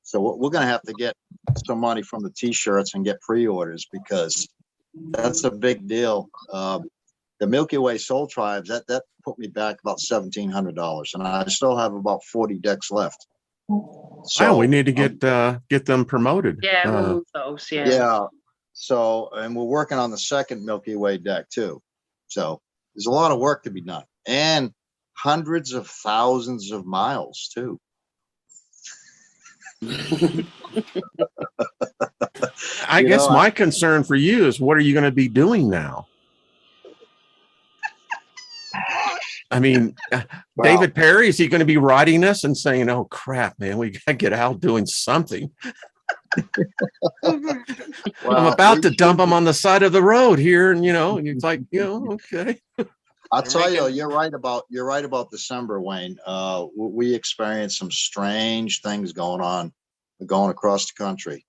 So we're going to have to get some money from the t-shirts and get pre-orders, because that's a big deal. The Milky Way Soul Tribes, that put me back about $1,700, and I still have about 40 decks left. So we need to get them promoted. Yeah, we'll move those. Yeah. Yeah. So, and we're working on the second Milky Way deck too. So there's a lot of work to be done, and hundreds of thousands of miles too. I guess my concern for you is, what are you going to be doing now? I mean, David Perry, is he going to be writing us and saying, "Oh crap, man, we got to get out doing something"? I'm about to dump him on the side of the road here, and it's like, okay. I'll tell you, you're right about December, Wayne. We experienced some strange things going across the country.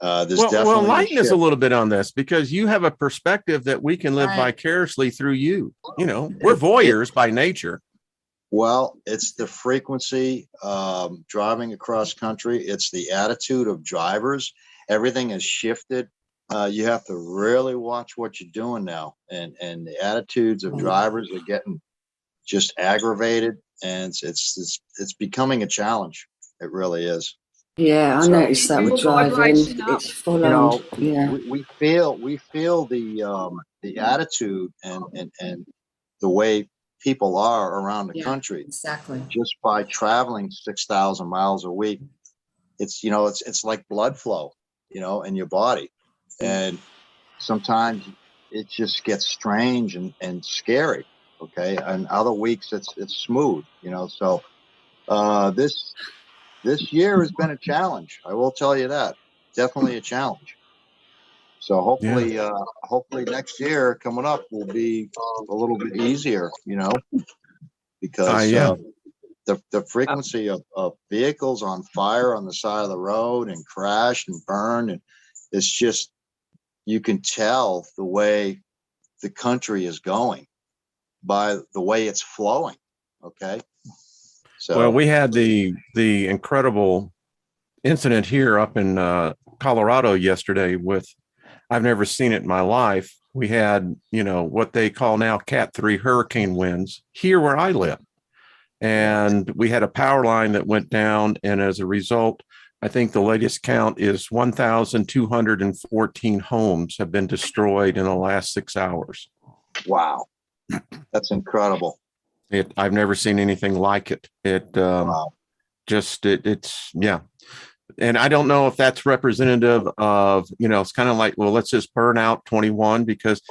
Well, enlighten us a little bit on this, because you have a perspective that we can live vicariously through you. We're voyeurs by nature. Well, it's the frequency driving across country. It's the attitude of drivers. Everything has shifted. You have to really watch what you're doing now. And the attitudes of drivers are getting just aggravated, and it's becoming a challenge. It really is. Yeah, I So, noticed that with driving. Vibration up. It's full you on. know, Yeah. we feel the attitude and the way people are around the Yeah, country exactly. just by traveling 6,000 miles a week. It's, you know, it's like blood flow, you know, in your body. And sometimes it just gets strange and scary. Okay. And other weeks it's smooth, you know. So this year has been a challenge. I will tell you that. Definitely a challenge. So hopefully next year coming up will be a little bit easier, you know, because the frequency of vehicles on fire on the side of the road and crash and burn, and it's just, you can tell the way the country is going by the way it's flowing. Okay. So, well, we had the incredible incident here up in Colorado yesterday with, I've never seen it in my life. We had, you know, what they call now Cat 3 hurricane winds here where I live. And we had a power line that went down. And as a result, I think the latest count is 1,214 homes have been destroyed in the last 6 hours. wow. That's incredible. I've never seen anything like it. Wow. It's yeah. And I don't know if that's representative of, you know, it's kind of like, well, let's just burn out 21 because,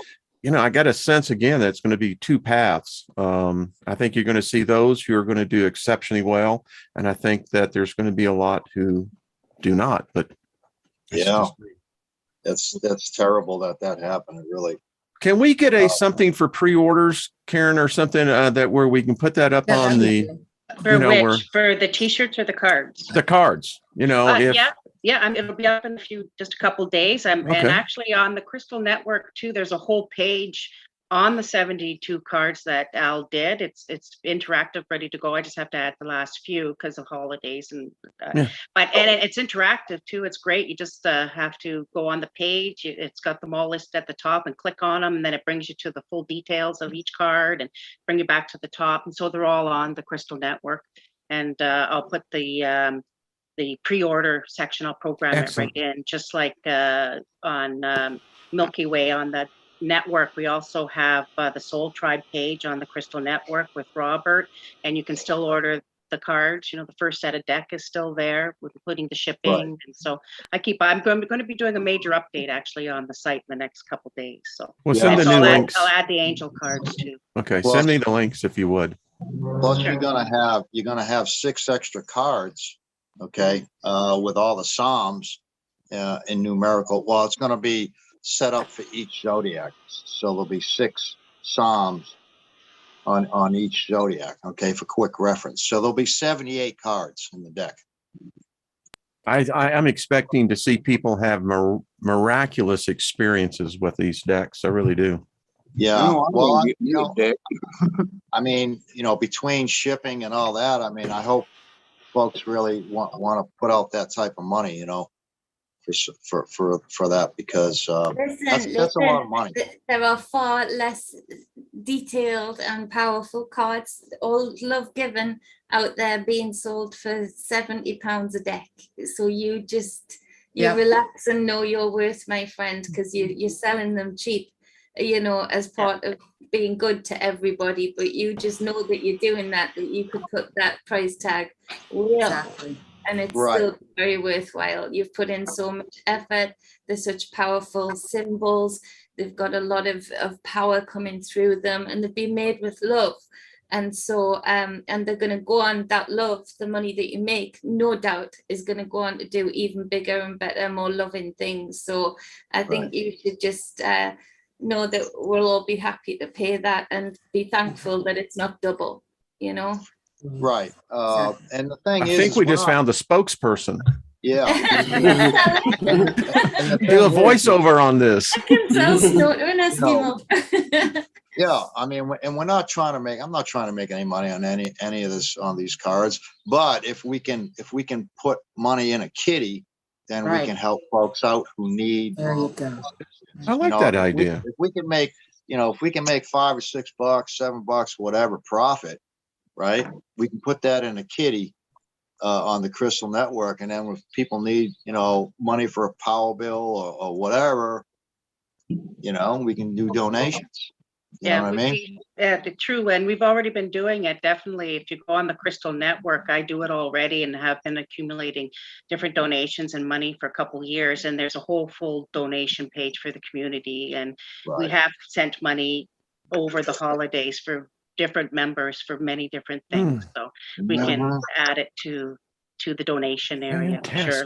you know, I got a sense again that it's going to be two paths. I think you're going to see those who are going to do exceptionally well. And I think that there's going to be a lot who do not, but yeah, that's terrible that happened. It really. Can we get something for pre-orders, Karen, or something that where we can put that up on the, For which, for the t-shirts or the cards? The cards, you know, yeah, it'll be up in just a couple days. And actually on the Crystal Network too, there's a whole page on the 72 cards that Al did. It's interactive, ready to go. I just have to add the last few because of holidays and it's interactive too. It's great. You just have to go on the page. It's got them all listed at the top and click on them, and then it brings you to the full details of each card and bring you back to the top. And so they're all on the Crystal Network. And I'll put the pre-order section. I'll program Excellent. it right in, just like on Milky Way on the network. We also have the Soul Tribe page on the Crystal Network with Robert, and you can still order the cards. You know, the first set of deck is still there, including the shipping. Right. And so I'm going to be doing a major update actually on the site in the next couple of days. So send the new links. I'll add the angel cards too. Okay, send me the links if you would. Plus, you're gonna have 6 extra cards, okay, with all the Psalms in numerical. Well, it's gonna be set up for each zodiac, so there'll be 6 Psalms on each zodiac, okay, for quick reference. So there'll be 78 cards in the deck. I'm expecting to see people have miraculous experiences with these decks. I really do. Yeah, well, you know, I mean, you know, between shipping and all that, I mean, I hope folks really want to put out that type of money, you know, for that, because that's a lot of money. There are far less detailed and powerful cards, all love given out there being sold for £70 a deck. So you relax and know your worth, my friend, because you're selling them cheap, you know, as part of being good to everybody, but you just know that you're doing that you could put that price tag exactly. And it's still very worthwhile. You've put in so much effort. There's such powerful symbols. They've got a lot of power coming through them, and they've been made with love. And so, and they're going to go on, that love, the money that you make, no doubt is going to go on to do even bigger and better, more loving things. So I think you should just know that we'll all be happy to pay that and be thankful that it's not double, you know? Right. And the thing I think we just found the spokesperson. Yeah. Do a voiceover on this. I can tell Yeah, I mean, and I'm not trying to make any money on any of this on these cards, but if we can put money in a kitty, then we can help folks out who need. There you go. I like that idea. If we can make, $5 or $6, $7, whatever profit, right? We can put that in a kitty on the Crystal Network. And then if people need, money for a power bill or whatever, we can do donations. You know what I mean? True. And we've already been doing it. Definitely. If you go on the Crystal Network, I do it already and have been accumulating different donations and money for a couple of years. And there's a whole full donation page for the community. And we have sent money over the holidays for different members for many different things. So we can add it to the donation area. Sure.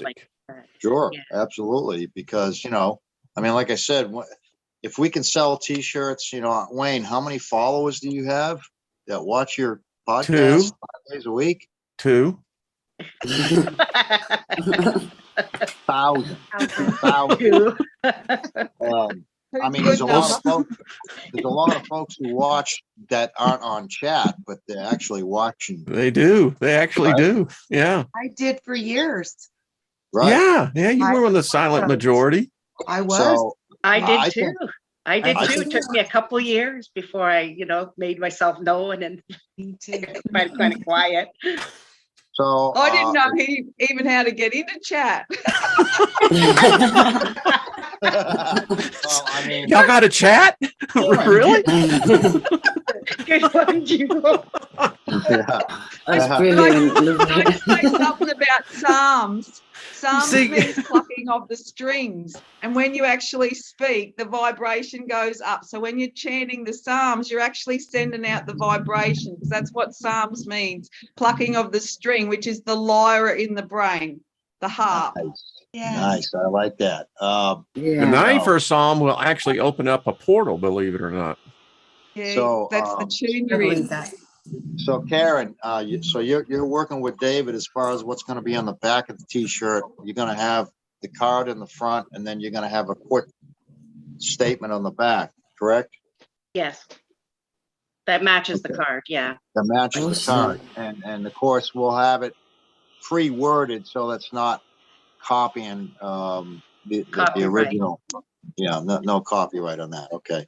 Sure. Absolutely. Because, like I said, if we can sell t-shirts, Wayne, how many followers do you have that watch your podcast 5 days a week? 2. 1,000. There's a lot of folks who watch that aren't on chat, but they're actually watching. They do. They actually do. Yeah. I did for years. Right. Yeah. Yeah. You were on the silent majority. I was. So, I did too. I did too. It took me a couple years before I, made myself known and kind of quiet. So I didn't know even how to get into chat. Y'all got a chat? Really? Good one, Jewel. That's brilliant. I say something about psalms. Psalms means plucking of the strings. And when you actually speak, the vibration goes up. So when you're chanting the psalms, you're actually sending out the vibration, because that's what psalms means. Plucking of the string, which is the lyre in the brain, the harp. Nice. I like that. The 91st Psalm will actually open up a portal, believe it or not. Yeah, So that's the tune you're in. So Karen, you're working with David as far as what's going to be on the back of the t-shirt. You're going to have the card in the front, and then you're going to have a quick statement on the back, correct? Yes. That matches the card. Yeah. That matches the card. And of course we'll have it pre-worded so that's not copying the original. Yeah, no copyright on that. Okay.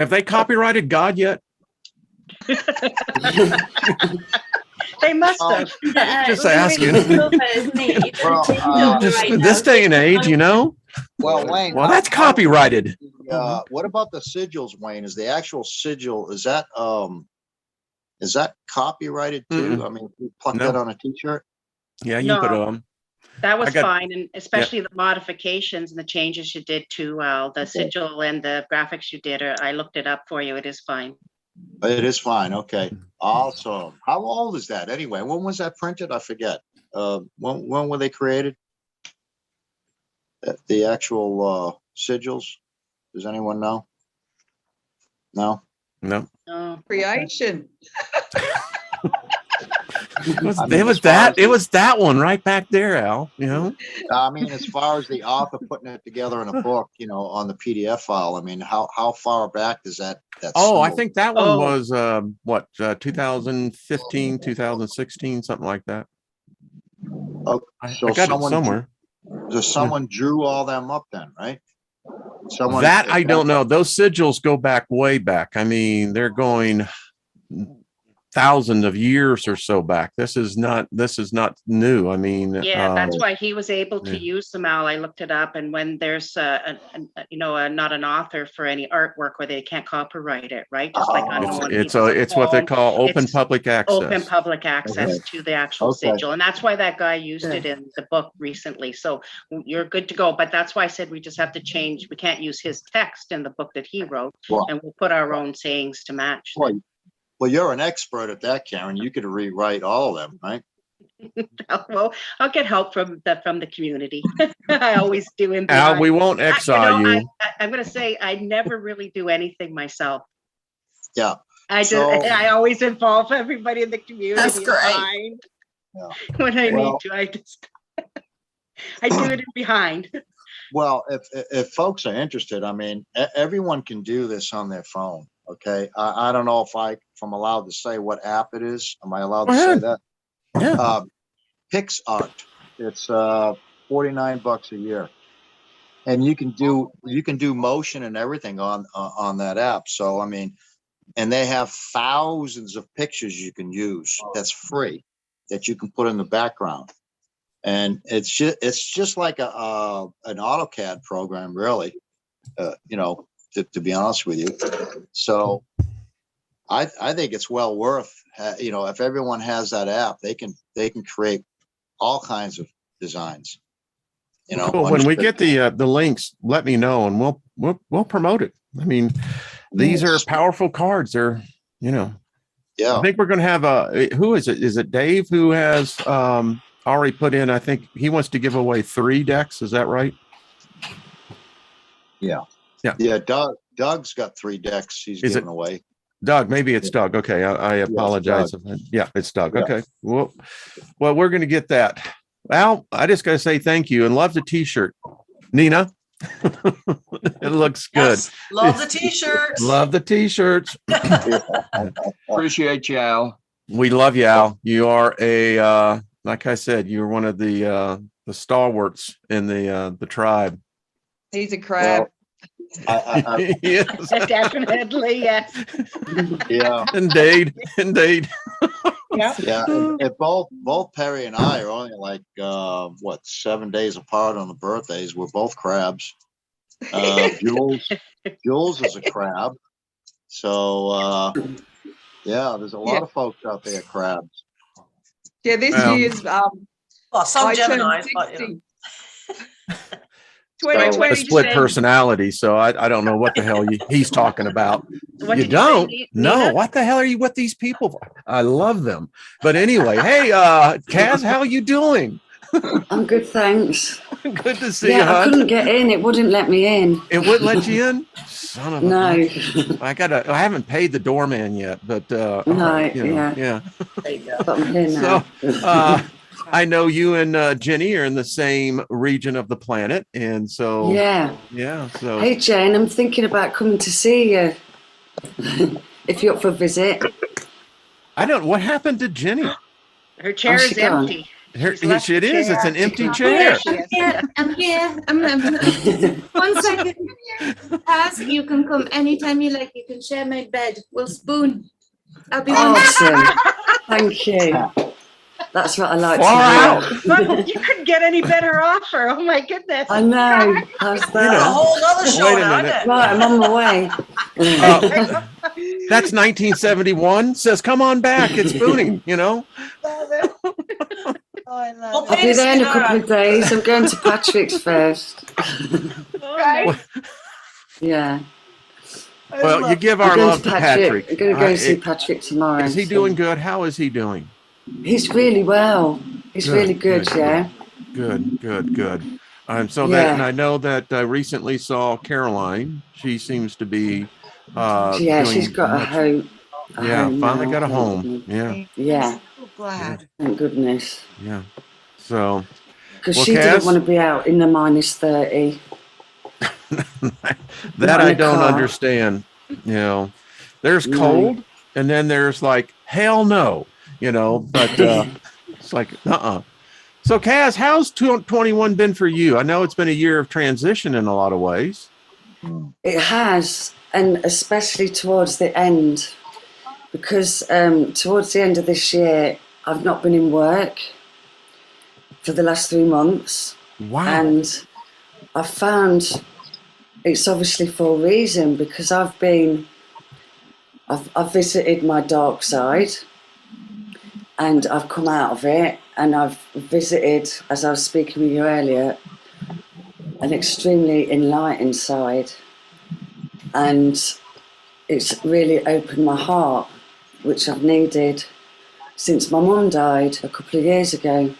Have they copyrighted God yet? They must have. Just asking. This day and age, Well, Wayne. Well, that's copyrighted. What about the sigils, Wayne? Is the actual sigil, is that copyrighted too? I mean, you pluck that on a t-shirt? Yeah, you put it on. That was fine, and especially the modifications and the changes you did to the sigil and the graphics you did. I looked it up for you. It is fine. It is fine. Okay. Awesome. How old is that anyway? When was that printed? I forget. When were they created? The actual sigils? Does anyone know? No. Creation. It was that one right back there, Al. I mean, as far as the author putting it together in a book, on the PDF file. I mean, how far back does that? I think that one was 2015, 2016, something like that. Oh, so I got it somewhere. Someone drew all them up then, right? I don't know. Those sigils go back way back. I mean, they're going thousands of years or so back. This is not new. I mean, that's why he was able to use them, Al. I looked it up, and when there's not an author for any artwork where they can't copyright it, right? Just like it's what they call open public access. Open public access to the actual sigil, and that's why that guy used it in the book recently. So you're good to go. But that's why I said we just have to change. We can't use his text in the book that he wrote, and we'll put our own sayings to match. Well, you're an expert at that, Karen. You could rewrite all of them, right? Well, I'll get help from the community. I always do. Al, we won't exile you. I'm going to say I never really do anything myself. Yeah. I always involve everybody in the community. That's great. When I need to, I do it in behind. Well, if folks are interested, I mean, everyone can do this on their phone. Okay. I don't know if I'm allowed to say what app it is. Am I allowed to say that? Yeah. PixArt. It's $49 a year. And you can do motion and everything on that app. So, I mean, and they have thousands of pictures you can use. That's free. that you can put in the background. And it's just like an AutoCAD program, really, you know, to be honest with you. So I think it's well worth, you know, if everyone has that app, they can create all kinds of designs. You know, cool. When we get the links, let me know and we'll promote it. I mean, these are powerful cards. They're, you know, yeah. I think we're going to have who is it? Is it Dave who has already put in? I think he wants to give away 3 decks. Is that right? Yeah. Yeah. Yeah. Doug's got 3 decks he's giving away. Doug, maybe it's Doug. Okay. I apologize. Yeah, it's Doug. Yeah. Okay. Well, we're going to get that. Al, I just got to say thank you and love the t-shirt. Nina, it looks good. Yes, love the t-shirts. Love the t-shirts. Appreciate you, Al. We love you, Al. You are like I said, you're one of the stalwarts in the tribe. He's a crab. Yes. Definitely, yes. Yeah. Indeed. Yeah. And both Perry and I are only like 7 days apart on the birthdays. We're both crabs. Jules is a crab. So there's a lot of folks out there crabs. Yeah, this year's well, some I turned Geminis, 60. but, you know. 2020 a split personality, so I don't know what the hell he's talking about. What You did don't? say, No, Nina? what the hell are you with these people? I love them. But anyway, hey, Kaz, how are you doing? I'm good, thanks. Good to see you, Yeah, I hon. couldn't get in. It wouldn't let me in. It wouldn't let you in? Son of a No. I haven't paid the doorman yet, but No, yeah. But I'm here now. So I know you and Jenny are in the same region of the planet, and so Yeah. So Hey, Jane, I'm thinking about coming to see you. If you're up for a visit. what happened to Jenny? Her chair is gone? empty. It left is. the chair. It's an empty Oh, chair. I'm here. I'm 1 second. Kaz, you can come anytime you like. You can share my bed. We'll spoon. I'll be Awesome. Thank you. That's what I like Far to hear. You couldn't get any better offer. Oh my goodness. I know. How's that? You know. A whole other show Wait a now, minute. isn't it? Right, I'm on my way. That's 1971. Says, come on back. It's spooning, you know? I love Well, it. I'll be there in a couple of days. I'm going to Patrick's first. Right. Yeah. Well, you give our I'm going love to Patrick. I'm going to go and see Patrick tomorrow. Is he so- doing good? How is he doing? He's really well. He's Good, really good, good, yeah. Good. And I know that I recently saw Caroline. She seems to be Yeah, doing she's got a much- home. finally now, got a thank home. goodness. Yeah. I'm so glad. Thank goodness. Yeah. So Because Well, she Kaz? didn't want to be out in the -30. that in I a don't car. understand. You know, there's No. cold and then there's like hell no, you know, but it's like So Kaz, how's 21 been for you? I know it's been a year of transition in a lot of ways. It has, and especially towards the end, because towards the end of this year, I've not been in work for the last 3 months. Wow. And I found it's obviously for a reason, because I've visited my dark side and I've come out of it, and I've visited, as I was speaking with you earlier, an extremely enlightened side, and it's really opened my heart, which I've needed since my mum died a couple of years ago.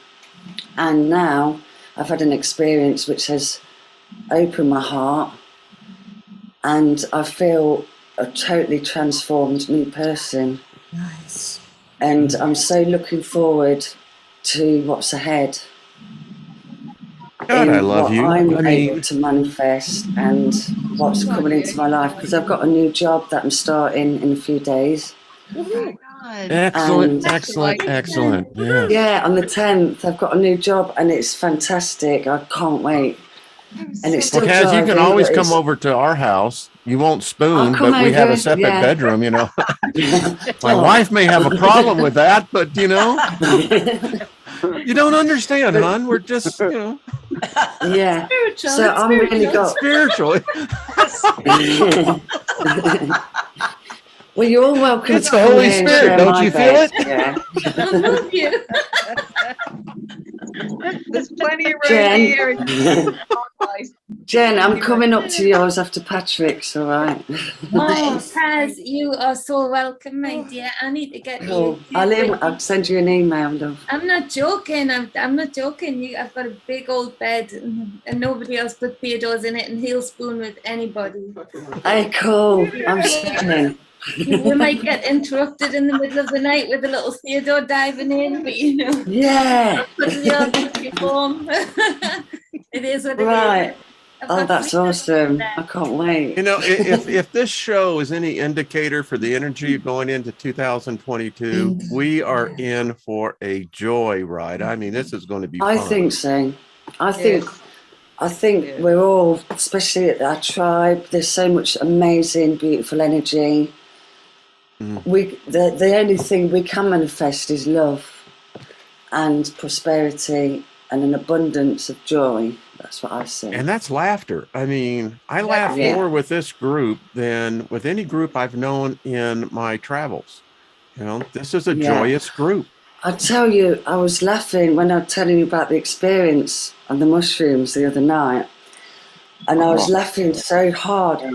And now I've had an experience which has opened my heart, and I feel a totally transformed new person. Nice. And I'm so looking forward to what's ahead. God, in I love what you. I'm I mean- able to manifest and what's coming into my life, because I've got a new job that I'm starting in a few days. Oh my God. Excellent, And- excellent. Yeah. Yeah, on the 10th, I've got a new job and it's fantastic. I can't wait. And it's still Well, Kaz, you can driving, always but come it's- over to our house, You won't spoon, come but we have a over, separate yeah. bedroom, you know. My Oh. wife may have a problem with that, but you know, you don't understand, hon. We're just, you know, Yeah. Spiritual, So it's I'm really spiritual. got. spiritual. Well, you're all welcome It's to the come Holy here and Spirit, share don't my you feel bed. it? Yeah. I love you. There's plenty of room Jen. here. in my place. Jen, I'm coming up to yours after Patrick's, all right? Oh, Kaz, you are so welcome, my dear. I need to get Cool. you. I'll send you an email, love. I'm not joking. I'm not joking. I've got a big old bed and nobody else put Theodore's in it, and he'll spoon with anybody. Hey, cool. I'm sickening. We might get interrupted in the middle of the night with a little Theodore diving in, but you know. Yeah. Putting the old form. It is what it is. Right. I've Oh, got that's three awesome. there. I can't wait. You know, if this show is any indicator for the energy going into 2022, we are in for a joy ride. I mean, this is going to be fun. I think so. I think we're all, especially at our tribe, there's so much amazing, beautiful energy. The only thing we can manifest is love and prosperity and an abundance of joy. That's what I see. And that's laughter. I mean, I laugh more with this group than with any group I've known in my travels. You know, this is a joyous group. I tell you, I was laughing when I was telling you about the experience on the mushrooms the other night. And I was laughing so hard. I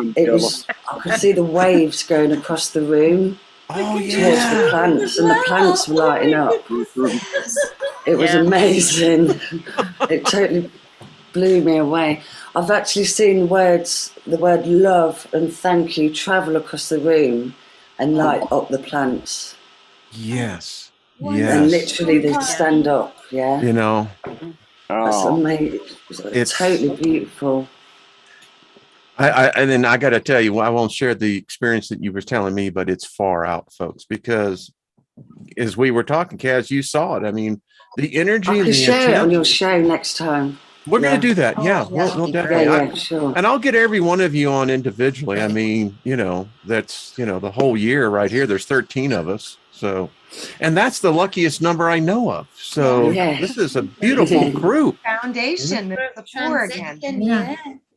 could see the waves going across the room towards the plants, and the plants were lighting up. It was amazing. It totally blew me away. I've actually seen the word love and thank you travel across the room and light up the plants. Yes. And literally they stand up, You know. That's amazing. It's totally beautiful. And then I got to tell you, I won't share the experience that you were telling me, but it's far out, folks, because as we were talking, Kaz, you saw it. I mean, the energy. I and can the share intent, it on your show next time. We're going to do that. Yeah, we'll definitely. Yeah, sure. And I'll get every one of you on individually. I mean, you know, that's, you know, the whole year right here. There's 13 of us. So, and that's the luckiest number I know of. So this is a beautiful group. Foundation, the floor again.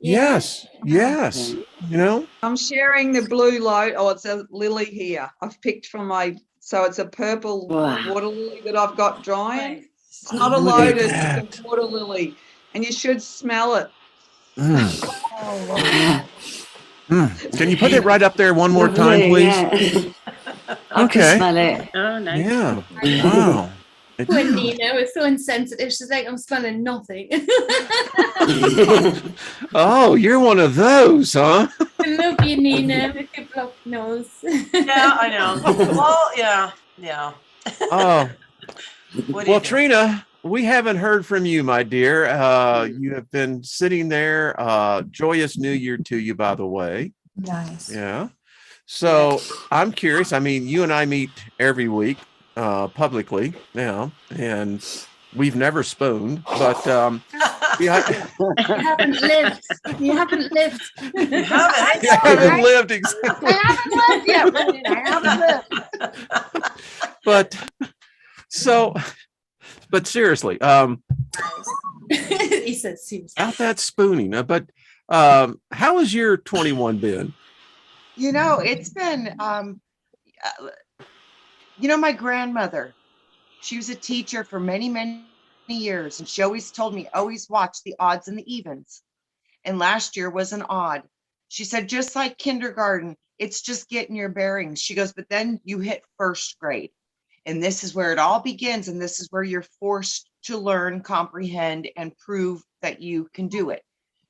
Yes. You know, I'm sharing the blue light. Oh, it's a lily here. I've picked from so it's a purple water lily that I've got drying. It's not a lotus, it's a water lily. And you should smell it. Can you put it right up there one more time, please? I can smell it. Oh, nice. Yeah. Wow. When Nina was so insensitive, she's like, I'm smelling nothing. Oh, you're one of those, huh? I love you, Nina, with your blocked nose. Yeah, I know. Well, yeah. Oh, What do well, you do? Trina, we haven't heard from you, my dear. You have been sitting there. Joyous New Year to you, by the way. Nice. Yeah. So I'm curious. I mean, you and I meet every week publicly now, and we've never spooned, but You haven't lived. You haven't lived. You haven't. you haven't lived exactly. I haven't lived yet, Brendan. I haven't lived. But seriously, He says seriously. out that spooning. But how has your 21 been? You know, it's been, my grandmother, she was a teacher for many, many years. And she always told me, always watch the odds and the evens. And last year was an odd. She said, just like kindergarten, it's just getting your bearings. She goes, but then you hit first grade. And this is where it all begins. And this is where you're forced to learn, comprehend, and prove that you can do it.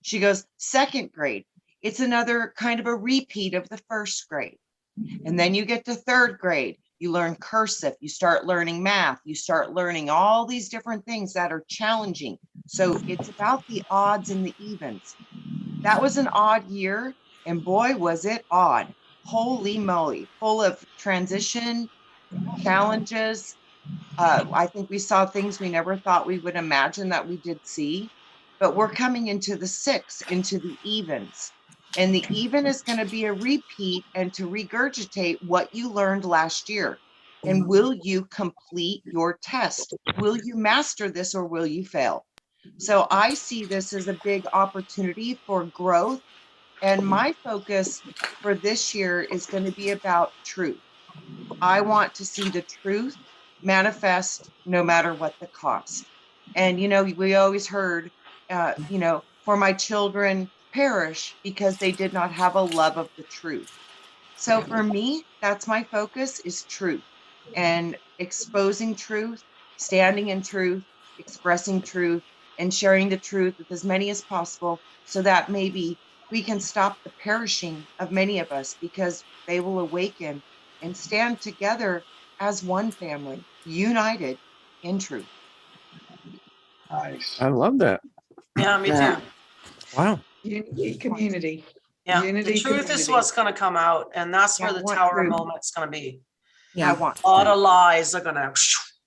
She goes, second grade, it's another kind of a repeat of the first grade. And then you get to third grade, you learn cursive, you start learning math, you start learning all these different things that are challenging. So it's about the odds and the evens. That was an odd year, and boy, was it odd. Holy moly, full of transition, challenges. I think we saw things we never thought we would imagine that we did see, but we're coming into the six, into the evens. And the even is going to be a repeat and to regurgitate what you learned last year. And will you complete your test? Will you master this or will you fail? So I see this as a big opportunity for growth. And my focus for this year is going to be about truth. I want to see the truth manifest no matter what the cost. And, you know, we always heard, you know, for my children perish because they did not have a love of the truth. So for me, that's my focus, is truth and exposing truth, standing in truth, expressing truth, and sharing the truth with as many as possible so that maybe we can stop the perishing of many of us, because they will awaken and stand together as one family, united in truth. Nice. I love that. Yeah, me too. Wow. Unity, community. Yeah, Unity, the truth is community. what's going to come out, and that's where Yeah, the what tower truth? moment's going to be. I want A lot of lies are going to,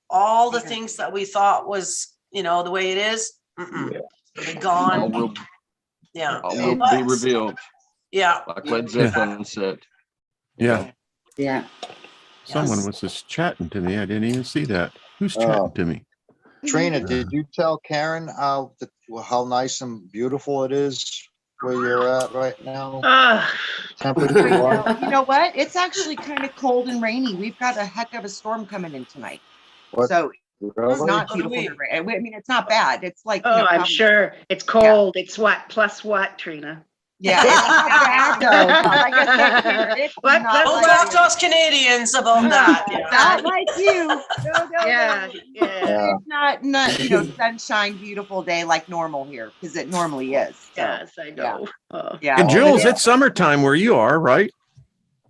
all the Yeah. things that we thought was, you know, the way it is, they're gone. All will, Yeah. all will be But- revealed, Yeah. like Led Zeppelin said. Yeah. Yeah. Someone was just chatting to me. I didn't even see that. Who's chatting to me? Trina, did you tell Karen how nice and beautiful it is where you're at right now? Temperature wise? You know what? It's actually kind of cold and rainy. We've got a heck of a storm coming in tonight. What? So it's Really? not beautiful. I mean, it's not bad. It's like, you Oh, know, I'm probably- sure. It's cold. It's what? Plus what, Trina? Yeah, it's not bad though. Like I said, Karen, it's What? not Don't like talk to you. us Canadians about that. Yeah. Not like you. No, Yeah, no. yeah. It's not, you know, sunshine, beautiful day like normal here, because it normally is. So, Yes, I know. Oh. yeah. And Jules, it's summertime where you are, right?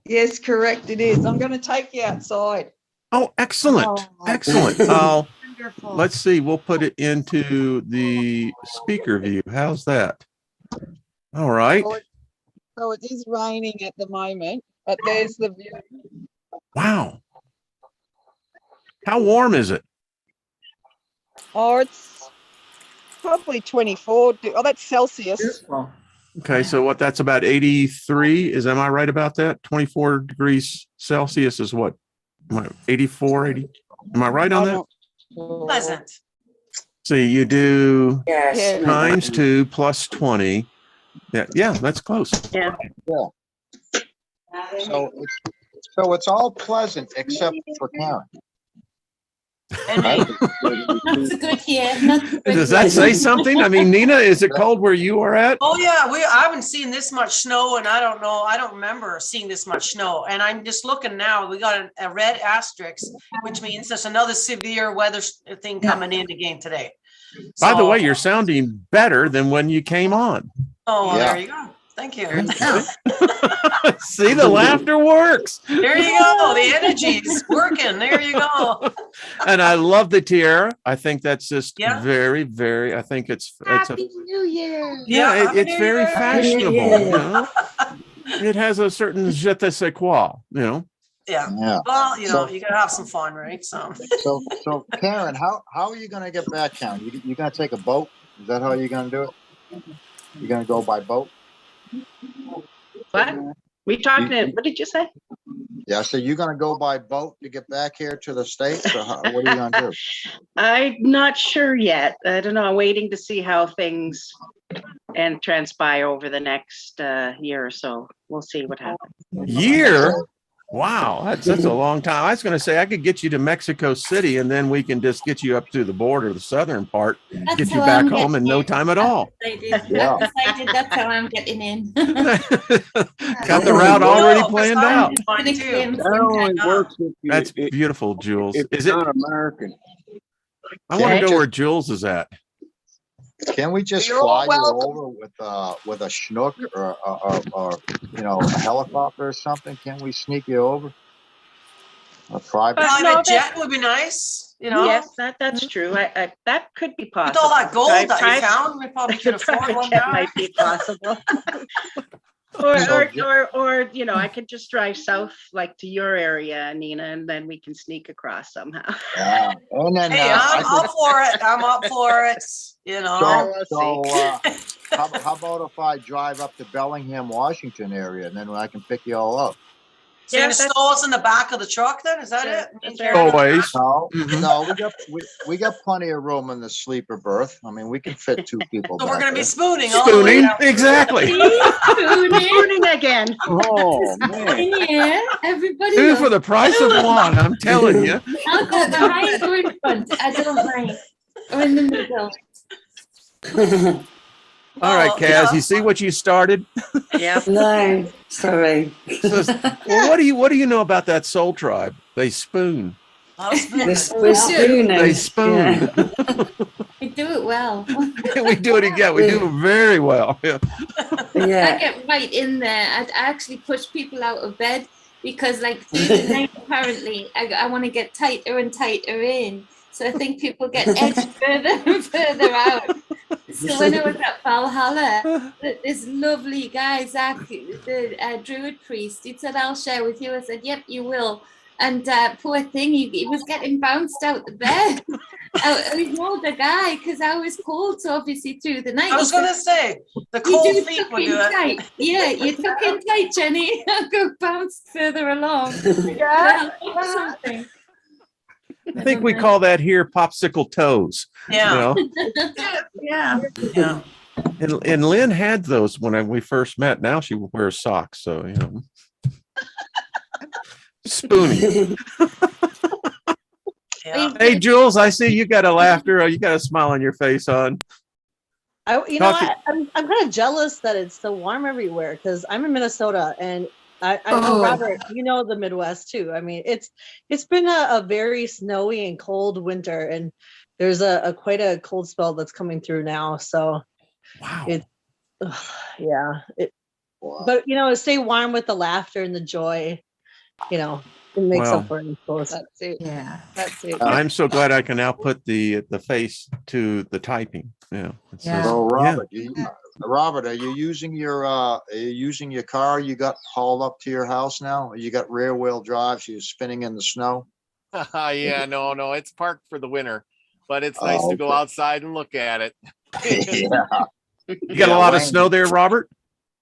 Yes, correct. It is. I'm going to take you outside. Oh, excellent. Oh, Excellent. wonderful. Let's see. We'll put it into the speaker view. How's that? All right. So it is raining at the moment, but there's the view. Wow. How warm is it? Oh, it's probably 24. Oh, that's Celsius. Okay, so what, that's about 83. Am I right about that? 24 degrees Celsius is what? 84, 80? Am I right on that? Pleasant. See, you do Yes. times 2 plus 20. Yeah, that's close. Yeah. So it's all pleasant except for Karen. And me. It's a good year. Not a good Does that year. say something? I mean, Nina, is it cold where you are at? Oh yeah, I haven't seen this much snow, and I don't know. I don't remember seeing this much snow. And I'm just looking now. We got a red asterisk, which means there's another severe weather thing coming in again today. By the So- way, you're sounding better than when you came on. Oh, well, Yeah. there you go. Thank you. See, the laughter works. There you go. The energy's working. There you go. And I love the tiara. I think that's just Yeah. very, very, I think it's a, Happy New Year. yeah, Happy it's New very Year. fashionable. Year. You know? It has a certain je ne sais quoi, you know. Yeah. Yeah. Well, you know, So- you gotta have some fun, right? So So Karen, how are you gonna get back down? You gonna take a boat? Is that how you're gonna do it? You're gonna go by boat? What? We talking, what did you say? Yeah, so you're gonna go by boat to get back here to the States, or what are you gonna do? I'm not sure yet. I don't know. I'm waiting to see how things and transpire over the next year or so. We'll see what happens. Year? Wow, that's a long time. I was going to say I could get you to Mexico City, and then we can just get you up to the border, the southern part, That's get you how back I'm home in getting no in. time at all. Yeah. I've decided that's how I'm getting in. Got the route already planned out. Mine too. That only works if you, That's if beautiful, Jules. it's Is it? not American. I want to Okay. go where Jules is at. Can we just You're all fly you welcome. over with a Chinook or you know, a helicopter or something? Can we sneak you over? A private? No, Private that- jet would be nice, you know. Yes, that's true. I that could be With possible. all that gold that you Private- found, we probably could afford private one jet now. might be possible. Or you know, I could just drive south, like to your area, Nina, and then we can sneak across somehow. Yeah. And then, Hey, I'm up for it. I'm up for it. You know. How about if I drive up to Bellingham, Washington area, and then I can pick you all up? So you're gonna stow us in the back of the truck then? Is that it? Always. No, Mhm. no, we got plenty of room in the sleeper berth. I mean, we can fit 2 people. So we're back gonna be there. spooning all the way Spooning, down. exactly. Spooning again. Oh man. Yeah, everybody. 2 loves for the price of 1. I'm telling you. I'll go behind or in front. I don't mind. Or in the middle. All right, Kaz, you see what you started? Yeah. No, sorry. So, well, what do you know about that soul tribe? They spoon. We're spooning. They spoon. Yeah. We do it well. We do it again. We do it very well. Yeah. Yeah. I get right in there. I actually push people out of bed because, like, through the night, apparently, I want to get tighter and tighter in. So I think people get edged further and further out. So when I was at Valhalla, this lovely guy, Zach, the druid priest, he said, I'll share with you. I said, yep, you will. And poor thing, he was getting bounced out the bed. He's an older guy because I was cold, so obviously through the night. I was gonna say the cold feet would do it. Tight. Yeah, you tuck in tight, Jenny. I'll go bounce further along. Yeah. Something. I think we call that here popsicle toes. Yeah. You know? Yeah. Yeah. And Lynn had those when we first met. Now she wears socks, so you know. Spooning. Yeah. Hey, Jules, I see you got a laughter. You got a smile on your face, hon. You know what? I'm kind of jealous that it's so warm everywhere because I'm in Minnesota and I know Robert, you know the Midwest too. I mean, it's been a very snowy and cold winter, and there's a quite a cold spell that's coming through now. So, wow, but you know, stay warm with the laughter and the joy. You know, it makes up for it. That's it. Yeah. That's it. I'm so glad I can now put the face to the typing. Yeah. So Robert, are you using your car you got hauled up to your house now? You got rear wheel drive, so you're spinning in the snow? Yeah, no, it's parked for the winter, but it's nice to go outside and look at it. Yeah. You got a lot of snow there, Robert?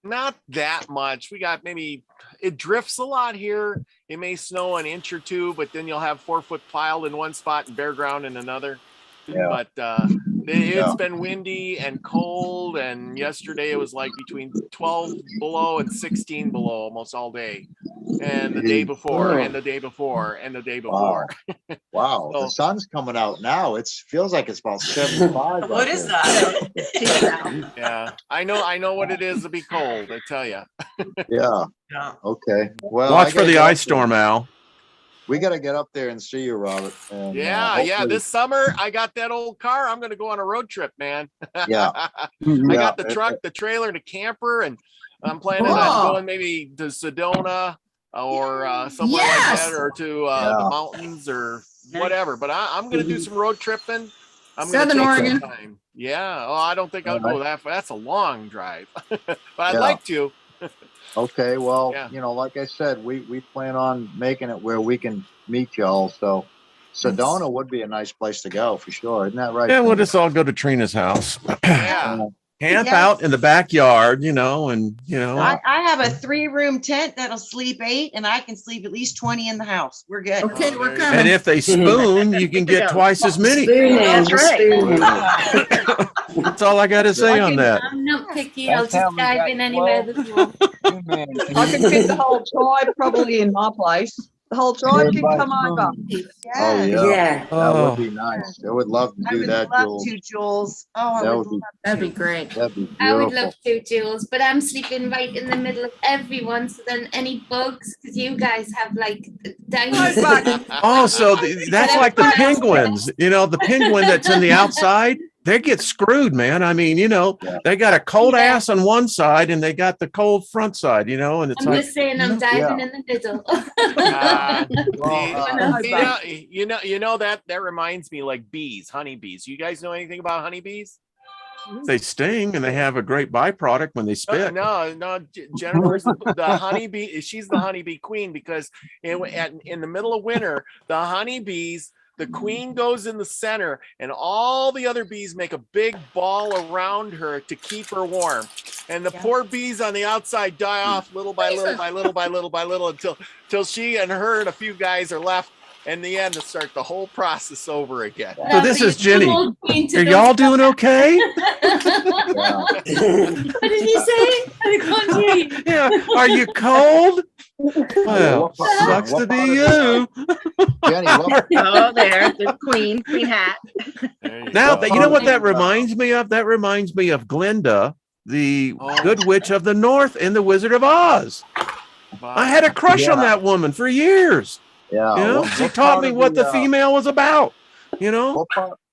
Not that much. We got it drifts a lot here. It may snow an inch or 2, but then you'll have 4 foot piled in one spot and bare ground in another. Yeah. But it's been windy and cold, and yesterday it was like between 12 below and 16 below almost all day, and the day before, and the day before, and the day before. Wow. The sun's coming out now. It feels like it's about 75. What is that? Yeah, I know what it is to be cold, I tell you. Yeah. Okay. Well, Watch for the ice storm, Al. We got to get up there and see you, Robert. And, yeah. This summer I got that old car. I'm going to go on a road trip, man. Yeah. I got the truck, the trailer, the camper, and I'm planning on going maybe to Sedona or somewhere like that, or to the mountains or whatever. But I'm going to do some road tripping. I'm going to take Oregon. some time. Yeah. Oh, I don't think I'll go that far. That's a long drive, but I'd like to. Okay, well, you know, like I said, we plan on making it where we can meet y'all. So Sedona would be a nice place to go for sure. Isn't that right? Yeah, we'll just all go to Trina's house. Yeah. Camp out in the backyard, you know, and you know. I have a 3-room tent that'll sleep 8, and I can sleep at least 20 in the house. We're good. Okay, we're coming. And if they spoon, you can get twice as many. That's right. That's all I got to say on that. I'm not picky. I'll just dive in anywhere that you want. I can fit the whole tribe probably in my place. The whole tribe can come over. Oh Yeah. That would be nice. I would love to do that, love Jules. to, Jules. Oh, I That would would be- love That'd be great. That'd be beautiful. I would love to, Jules, but I'm sleeping right in the middle of everyone. So then any bugs, because you guys have like dinosaurs. Oh, so that's like the penguins. You know, the penguin that's in the outside, they get screwed, man. I mean, you know, they got a cold ass on one side and they got the cold front side, you know, and it's I'm like, just saying I'm diving in the middle. You know that reminds me like bees, honeybees. You guys know anything about honeybees? They sting and they have a great byproduct when they spit. No, Jennifer's the honeybee. She's the honeybee queen because in the middle of winter, the honeybees, the queen goes in the center and all the other bees make a big ball around her to keep her warm. And the poor bees on the outside die off little by little by little by little by little until she and her and a few guys are left. In the end, to start the whole process over again. So this is Jenny. Are y'all doing okay? What did he say? I can't hear you. Yeah. Are you cold? Well, sucks to be you. Jenny, Oh, there, the queen hat. Now that you know what that reminds me of? That reminds me of Glinda, the Good Witch of the North in The Wizard of Oz. I had a crush on that woman for years. Yeah. You know, she taught me what the female was about. You know,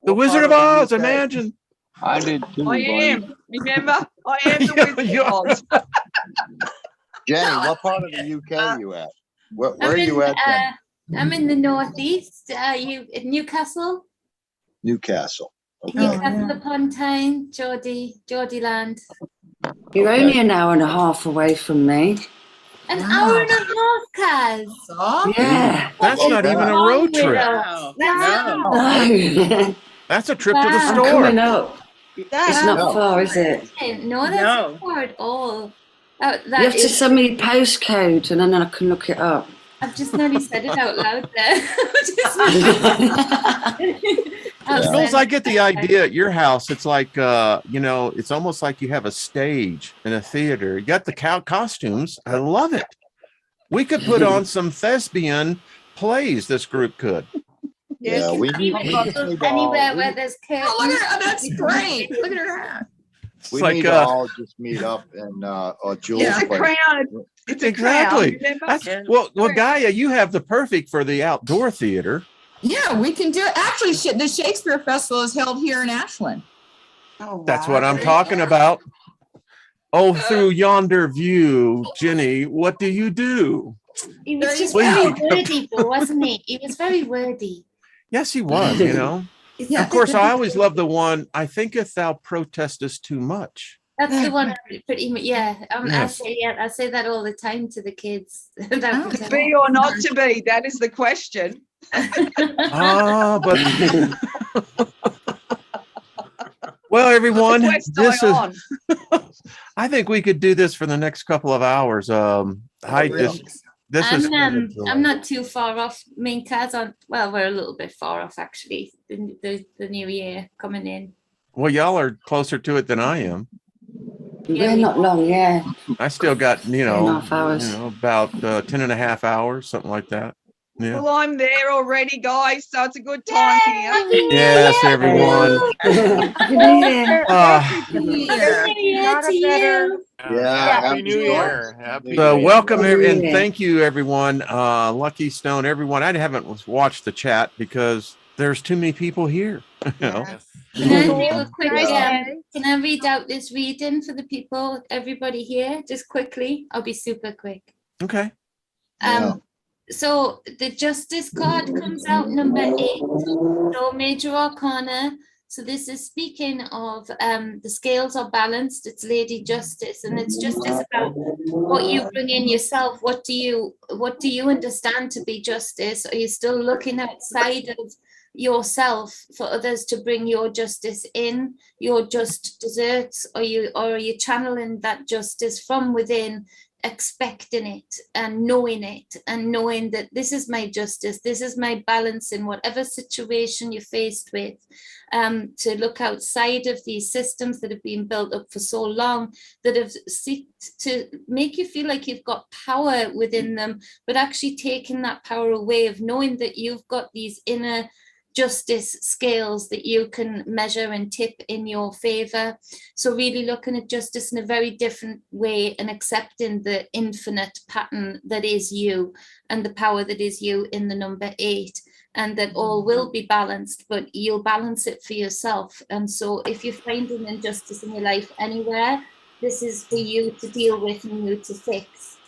the Wizard of Oz. Imagine. I did too. I am. Remember, I am the Wizard of Oz. Jenny, what part of the UK you at? Where are you at? I'm in the northeast. You in Newcastle? Newcastle. Okay. Newcastle upon Tyne, Geordie land. You're only an hour and a half away from me. An hour and a half, Kaz. Yeah. That's not even a road trip. No. That's a trip to the I'm store. coming up. It's not far, is it? No, that's not far at all. You have to send me a postcode and then I can look it up. I've just nearly said it out loud there. Jules, I get the idea at your house. It's like, you know, it's almost like you have a stage in a theater. You got the costumes. I love it. We could put on some thespian plays. This group could. Yeah, we need anywhere where there's curtains. Oh, look at her. That's great. Look at her hat. We like, need to all just meet up and Jules. It's a crown. It's a Exactly. crown. That's, well, Gaia, you have the perfect for the outdoor theater. Yeah, we can do it. Actually, the Shakespeare Festival is held here in Ashland. Oh, That's what I'm talking about. Oh, through yonder view, Jenny, what do you do? He was just very wordy, though, wasn't he? He was very wordy. Yes, he was, you know. Yeah. Of course, I always love the one, I think if thou protestest too much. That's the one, pretty much, yeah. Yes. I say that all the time to the kids. To be or not to be, that is the question. But well, everyone, this is I think we could do this for the next couple of hours. I'm not too far off. Main cars on. Well, we're a little bit far off actually. The new year coming in. Well, y'all are closer to it than I am. We're not long, yeah. I still got, 2.5 hours. About 10.5 hours, something like that. Yeah. Well, I'm there already, guys, so it's a good time here. Yes, everyone. Happy New Year. Happy So New Year. welcome and thank you, everyone. Lucky Stone, everyone. I haven't watched the chat because there's too many people here. You know? Can I do a quick? Can I read out this reading for the people, everybody here, just quickly? I'll be super quick. Okay. So the Justice card comes out, number 8. So Major Arcana. So this is speaking of the scales are balanced. It's Lady Justice, and it's justice about what you bring in yourself. What do you understand to be justice? Are you still looking outside of yourself for others to bring your justice in, your just desserts? Or are you channeling that justice from within, expecting it and knowing that this is my justice, this is my balance in whatever situation you're faced with, to look outside of these systems that have been built up for so long, that have seeked to make you feel like you've got power within them, but actually taking that power away, of knowing that you've got these inner justice scales that you can measure and tip in your favor. So really looking at justice in a very different way and accepting the infinite pattern that is you and the power that is you in the number 8, and that all will be balanced, but you'll balance it for yourself. And so if you're finding injustice in your life anywhere, this is for you to deal with and you to fix.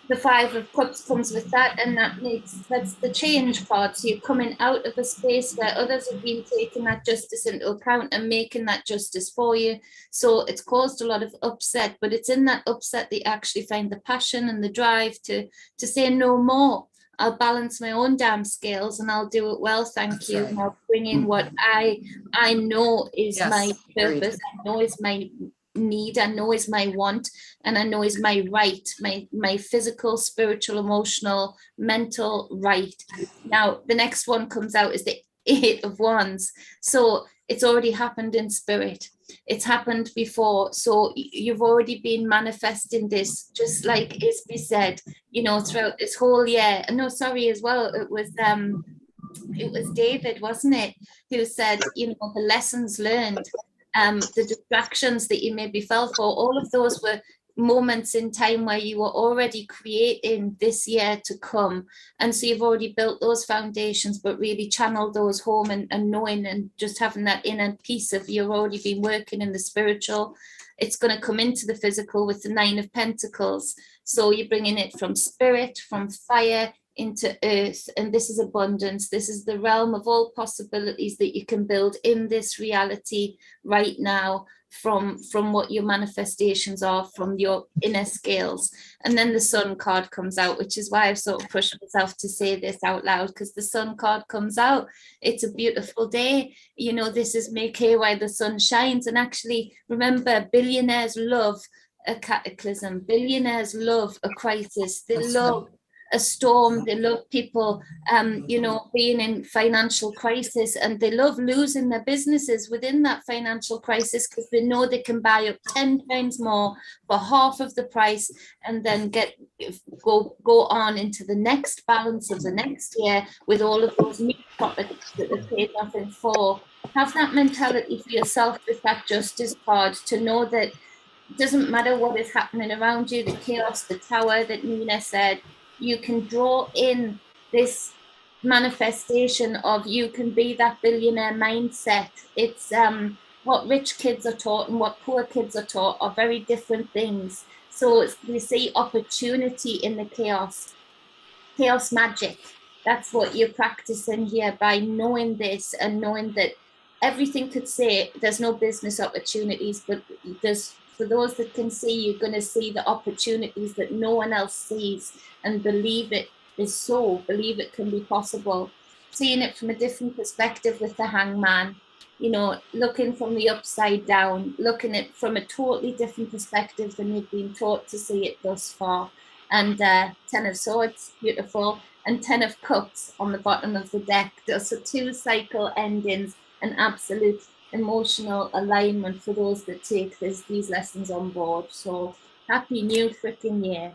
the 5 of Cups comes with that, and that's the change part. So you're coming out of a space where others have been taking that justice into account and making that justice for you. So it's caused a lot of upset, but it's in that upset that you actually find the passion and the drive to say no more. I'll balance my own damn scales and I'll do it well, thank you. And I'll bring in what I know is my purpose, I know is my need, I know is my want, and I know is my right, my physical, spiritual, emotional, mental right. Now the next one comes out is the 8 of Wands. So it's already happened in spirit. It's happened before. So you've already been manifesting this, just like Isby said, you know, throughout this whole year. And no, sorry, as well, it was David, wasn't it, who said, you know, the lessons learned, the distractions that you maybe fell for, all of those were moments in time where you were already creating this year to come. And so you've already built those foundations, but really channeled those home and knowing and just having that inner piece of you've already been working in the spiritual. It's going to come into the physical with the 9 of Pentacles. So you're bringing it from spirit, from fire into earth. And this is abundance. This is the realm of all possibilities that you can build in this reality right now, from what your manifestations are, from your inner scales. And then the Sun card comes out, which is why I've sort of pushed myself to say this out loud, because the Sun card comes out. It's a beautiful day. You know, this is make hay while the sun shines. And actually, remember, billionaires love a cataclysm. Billionaires love a crisis. They love a storm. They love people, you know, being in financial crisis, and they love losing their businesses within that financial crisis because they know they can buy up 10 times more for half of the price, and then go on into the next balance of the next year with all of those new properties that they paid nothing for. Have that mentality for yourself with that justice card, to know that it doesn't matter what is happening around you, the chaos, the tower that Nina said, you can draw in this manifestation of you can be that billionaire mindset. It's what rich kids are taught and what poor kids are taught are very different things. So we see opportunity in the chaos magic. That's what you're practicing here by knowing this and knowing that everything could say there's no business opportunities, but there's, for those that can see, you're going to see the opportunities that no one else sees, and believe it is so, believe it can be possible. Seeing it from a different perspective with the Hangman, you know, looking from the upside down, looking at it from a totally different perspective than you've been taught to see it thus far. And 10 of Swords, beautiful, and 10 of Cups on the bottom of the deck. So 2 cycle endings, an absolute emotional alignment for those that take these lessons on board. So happy new freaking year.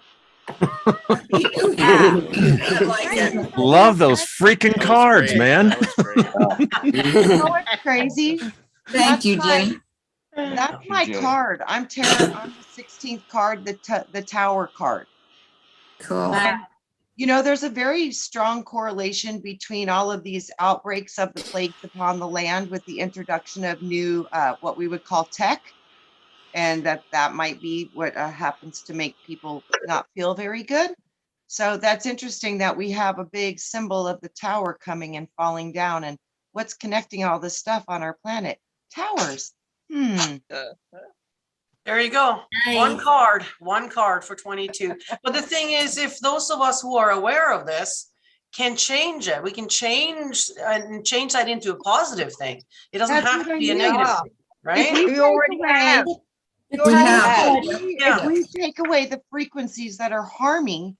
Love those freaking cards, great. man. That was great. You know what's crazy? Thank you, Jenny. That's my Jenny. card. I'm tearing on the 16th card, the Tower card. Cool. And, you know, there's a very strong correlation between all of these outbreaks of the plagues upon the land with the introduction of new, what we would call tech. And that might be what happens to make people not feel very good. So that's interesting that we have a big symbol of the tower coming and falling down. And what's connecting all this stuff on our planet? Towers. There you go. Nice. One card for 22. But the thing is, if those of us who are aware of this can change it, we can change that into a positive thing. It doesn't That's have what to I be a mean. negative thing, right? We already have. If we take away the frequencies that are harming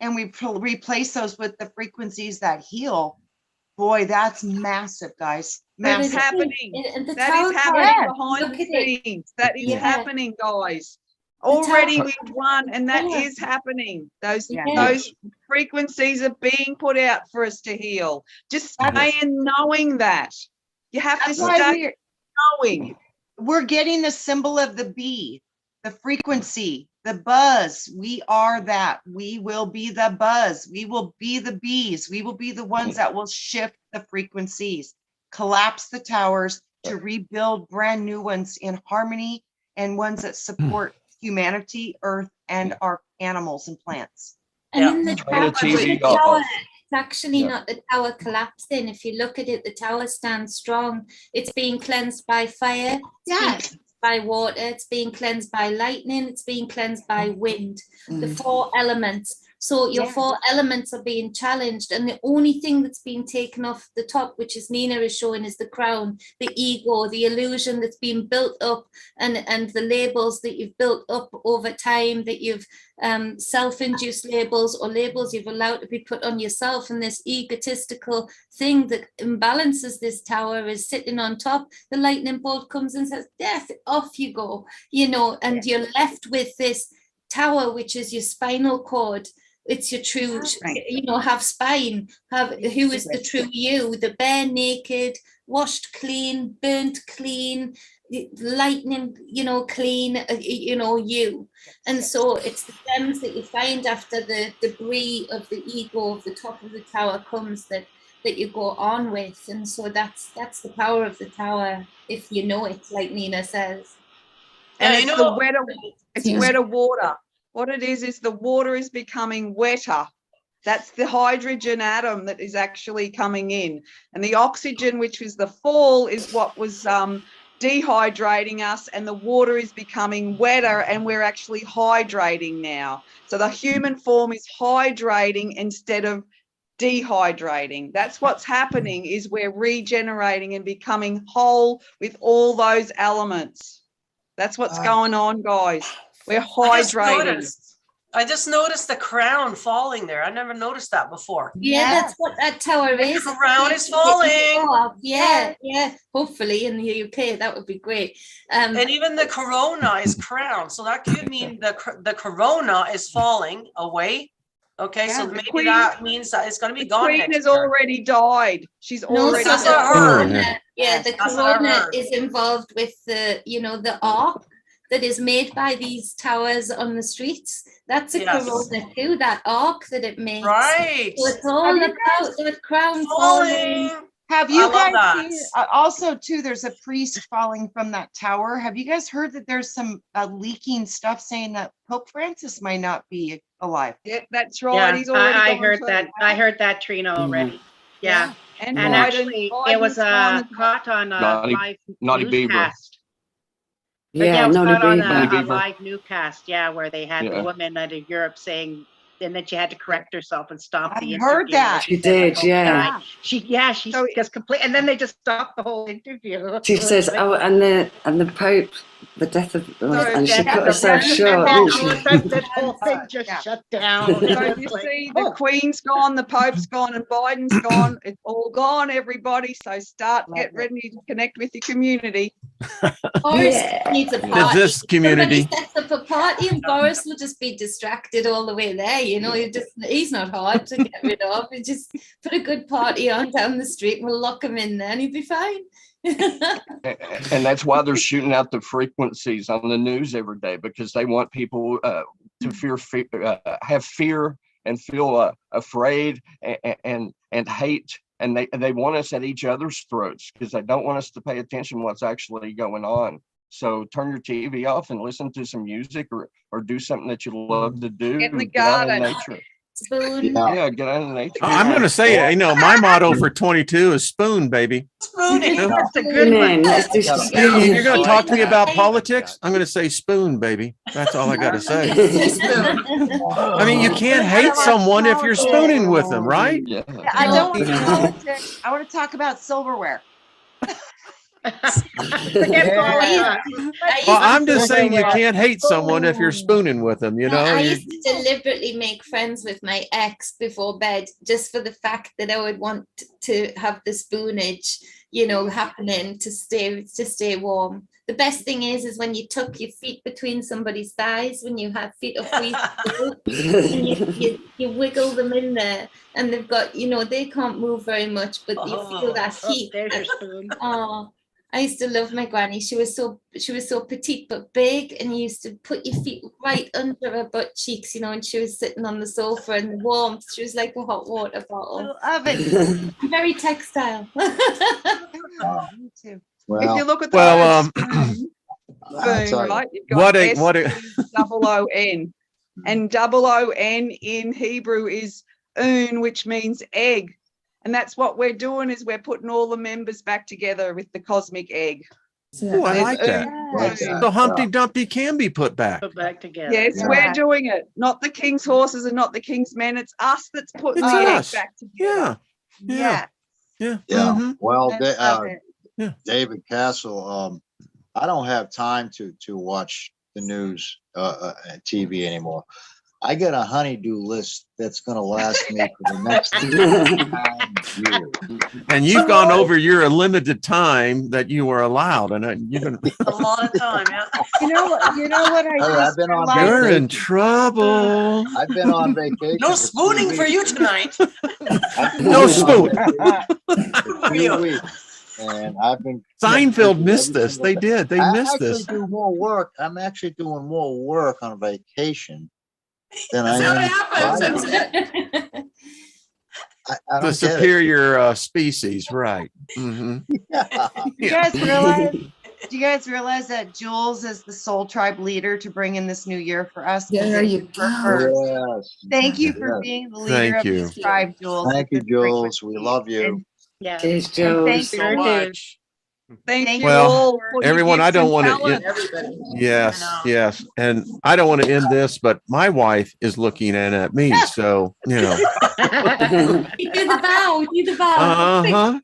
and we replace those with the frequencies that heal, boy, that's massive, guys. That is Massive. happening. The That tower is happening card, behind look the at it. scenes. That is Yeah. happening, guys. tower Already card. we've won, and that Yeah. is happening. Those Yeah. those frequencies are being put out for us to heal. Just staying knowing that. You have to That's why start knowing. we're getting the symbol of the bee, the frequency, the buzz. We are that. We will be the buzz. We will be the bees. We will be the ones that will shift the frequencies, collapse the towers to rebuild brand new ones in harmony and ones that support humanity, earth, and our animals and plants. And in the Turn the tower, TV the off. tower, it's actually Yeah. not the tower collapsing. If you look at it, the tower stands strong. It's being cleansed by fire. It's being cleansed by water. It's being cleansed by lightning. It's being cleansed by wind. The four elements. So your four elements are being challenged, and the only thing that's been taken off the top, which is Nina is showing, is the crown, the ego, the illusion that's been built up, and the labels that you've built up over time, that you've self-induced labels or labels you've allowed to be put on yourself, and this egotistical thing that imbalances this tower is sitting on top. The lightning bolt comes and says, "Death, off you go," you know, and you're left with this tower, which is your spinal cord. It's your true, you know, have spine, have who is the true you, the bare naked, washed clean, burnt clean, lightning, you know, clean, you know, you. And so it's the gems that you find after the debris of the ego of the top of the tower comes that you go on with. And so that's the power of the tower, if you know it, like Nina says. And Yeah, it's the wetter, it's wetter water. What it is the water is becoming wetter. That's the hydrogen atom that is actually coming in. And the oxygen, which was the fall, is what was dehydrating us, and the water is becoming wetter, and we're actually hydrating now. So the human form is hydrating instead of dehydrating. That's what's happening, is we're regenerating and becoming whole with all those elements. That's what's going on, guys. We're hydrating. I just noticed the crown falling there. I never noticed that before. Yeah, that's what that tower is. The crown is falling. Yeah. Hopefully in the UK, that would be great. And even the corona is crowned. So that could mean the corona is falling away. Okay, so maybe that means that it's going to be gone. The queen has already died. She's already died. The corona is involved with the, you know, the ark that is made by these towers on the streets. That's a corona too, that arc that it makes. Right. So it's all about the crown falling. Have you guys seen, also too, there's a priest falling from that tower. Have you guys heard that there's some leaking stuff saying that Pope Francis might not be alive? Yeah, that's right. Yeah, He's already I heard that. I heard that, Trina, already. Yeah. And actually, it was caught on a live newscast. Yeah, it was Naughty caught on Beaver. a live newscast, where they had the woman out of Europe saying, and then she had to correct herself and stop the interview. I heard that. She did, yeah. She gets complete, and then they just stopped the whole interview. She says, "Oh, and the Pope, the death of," and she cut herself short. That whole thing just shut down. So you see, the Queen's gone, the Pope's gone, and Biden's gone. It's all gone, everybody. So get ready to connect with your community. Boris needs a party. This community. Somebody sets up a party, and Boris will just be distracted all the way there. You know, he's not hard to get rid of. You just put a good party on down the street, we'll lock him in there, and he'll be fine. And that's why they're shooting out the frequencies on the news every day, because they want people to have fear and feel afraid and hate, and they want us at each other's throats because they don't want us to pay attention to what's actually going on. So turn your TV off and listen to some music, or do something that you love to do. Get in the Get out garden. in nature. Spoon. Yeah, get out in nature. I'm going to say, my motto for 22 is spoon, baby. Spooning. That's a good one. You're going to talk to me about politics? I'm going to say spoon, baby. That's all I got to say. I mean, you can't hate someone if you're spooning with them, right? Yeah. I don't want to politics. I want to talk about silverware. Well, I'm just saying you can't hate someone if you're spooning with them, you know? I used to deliberately make friends with my ex before bed, just for the fact that I would want to have the spoonage, you know, happening to stay warm. The best thing is when you tuck your feet between somebody's thighs, when you have feet of free and you wiggle them in there, and they've got, you know, they can't move very much, but you feel that heat. There's your spoon. Oh, I used to love my granny. She was so petite but big, and you used to put your feet right under her butt cheeks, you know, and she was sitting on the sofa in the warmth. She was like a hot water bottle. I love it. Very textile. Me too. If you look at the Well, spoon, right, you've got what a S-P-O-O-N. And OON in Hebrew is un, which means egg. And that's what we're doing, is we're putting all the members back together with the cosmic egg. Oh, I like that. So Humpty Dumpty can be put back. Put back together. Yes, we're doing it. Not the king's horses and not the king's men. It's us that's putting It's the us. egg back together. Yeah. Yeah. Yeah. Well, Yeah. David Castle, I don't have time to watch the news, TV anymore. I got a honeydew list that's going to last me for the next 9 years. And you've gone over your limited time that you were allowed, and you've been A lot of time, yeah. You know what? I've been on you're vacation. in trouble. I've been on vacation. No for 2 spooning for weeks. you tonight. No spoon. For 2 weeks. And I've been Seinfeld missed this. They did. They missed this. do more work. I'm actually doing more work on vacation than I That's am. how it happens. I The don't get it. superior species, right? Mhm. Yeah. Do you guys realize that Jules is the soul tribe leader to bring in this new year for us? There you go. Yes. Thank you for Yes. being the leader Thank of you. this tribe, Jules. Thank you, It's been great Jules. We love you. And- Yeah. Cheers, and Jules. thank So you. much. Thank you Well, all for your everyone, I gifts don't and want talent. to. Yes, yes, and I don't want to end this, but my wife is looking in at me, so you know. You do the bow. Do the bow. Uh huh.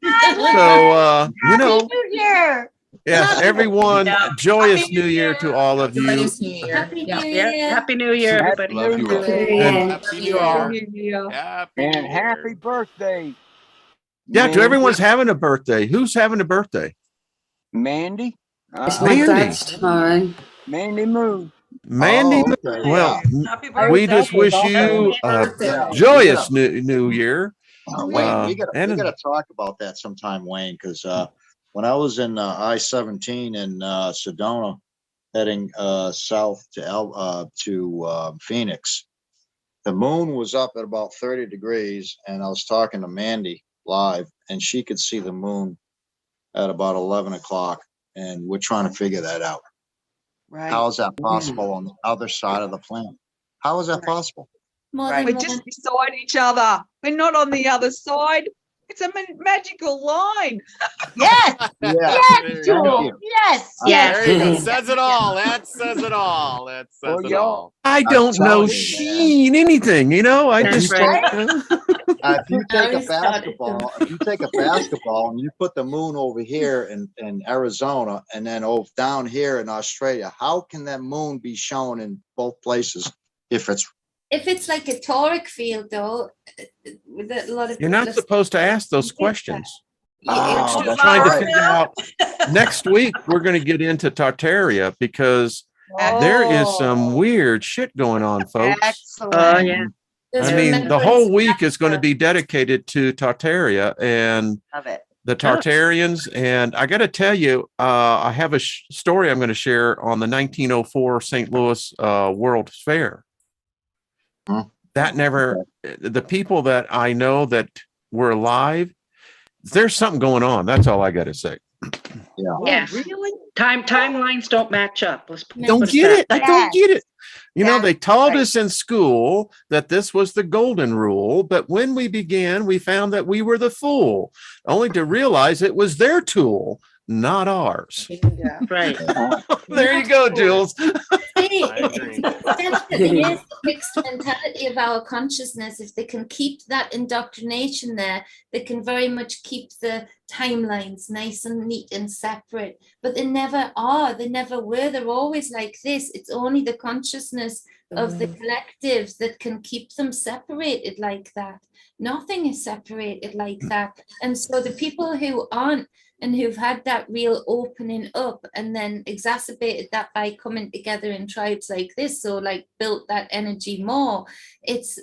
So you know, New Year. yes, everyone, Yeah. joyous Happy New Year to all of you. Joyous New Year. Happy Yeah. New Yeah. Year. Happy New Year, everybody. Love you all. And- Happy New you all. Year. Happy And New happy Year. birthday. Yeah, to Mandy. everyone's having a birthday. Who's having a birthday? Mandy. It's my Mandy. dad's tomorrow. Mandy Moon. Mandy. Oh, okay, Well, Happy birthday. we just wish you a Yeah. joyous new year. Wayne, we and- gotta talk about that sometime, Wayne, because when I was in I-17 in Sedona, heading south to Phoenix, the moon was up at about 30 degrees, and I was talking to Mandy live, and she could see the moon at about 11 o'clock, and we're trying to figure that out. Right. How is that possible on the other side of the planet? How is that possible? More Right. than We're one. just beside each other. We're not on the other side. It's a magical line. Yes. Yeah. Yes, Jules. you. Yes. There you go. Yes. Says it all. That says it all. That says Well, it y'all- all. I don't know telling you, sheen anything, you know. I That's just right. If you take Now a he started basketball and you put the moon over here in Arizona and then over down here in Australia, how can that moon be shown in both places if it's like a toric field, though, with a lot of You're not people are- supposed to ask those questions. Yeah, Oh, it's that's Trying to right. figure out next week we're going to get into Tartaria because there is some weird shit going on, folks. Excellent. Oh, yeah. There's I mean, the remembrance whole of week is going to that. be dedicated to Tartaria and Love it. the Tartarians. And I got to tell you, I have a story I'm going to share on the 1904 St. Louis World Fair. Hmm. That never, the people that I know that were alive, there's something going on. That's all I got to say. Yes. Really? Timelines don't match up. Let's put Don't get it. I that don't get it. You know, they taught right. us in school that this was the golden rule, but when we began, we found that we were the fool, only to realize it was their tool, not ours. Yeah. Right. There you go, Jules. Hey, I agree. it definitely is the fixed mentality of our consciousness. If they can keep that indoctrination there, they can very much keep the timelines nice and neat and separate. But they never are. They never were. They're always like this. It's only the consciousness of the collective that can keep them separated like that. Nothing is separated like that. And so the people who aren't and who've had that real opening up and then exacerbated that by coming together in tribes like this, so like built that energy more, it's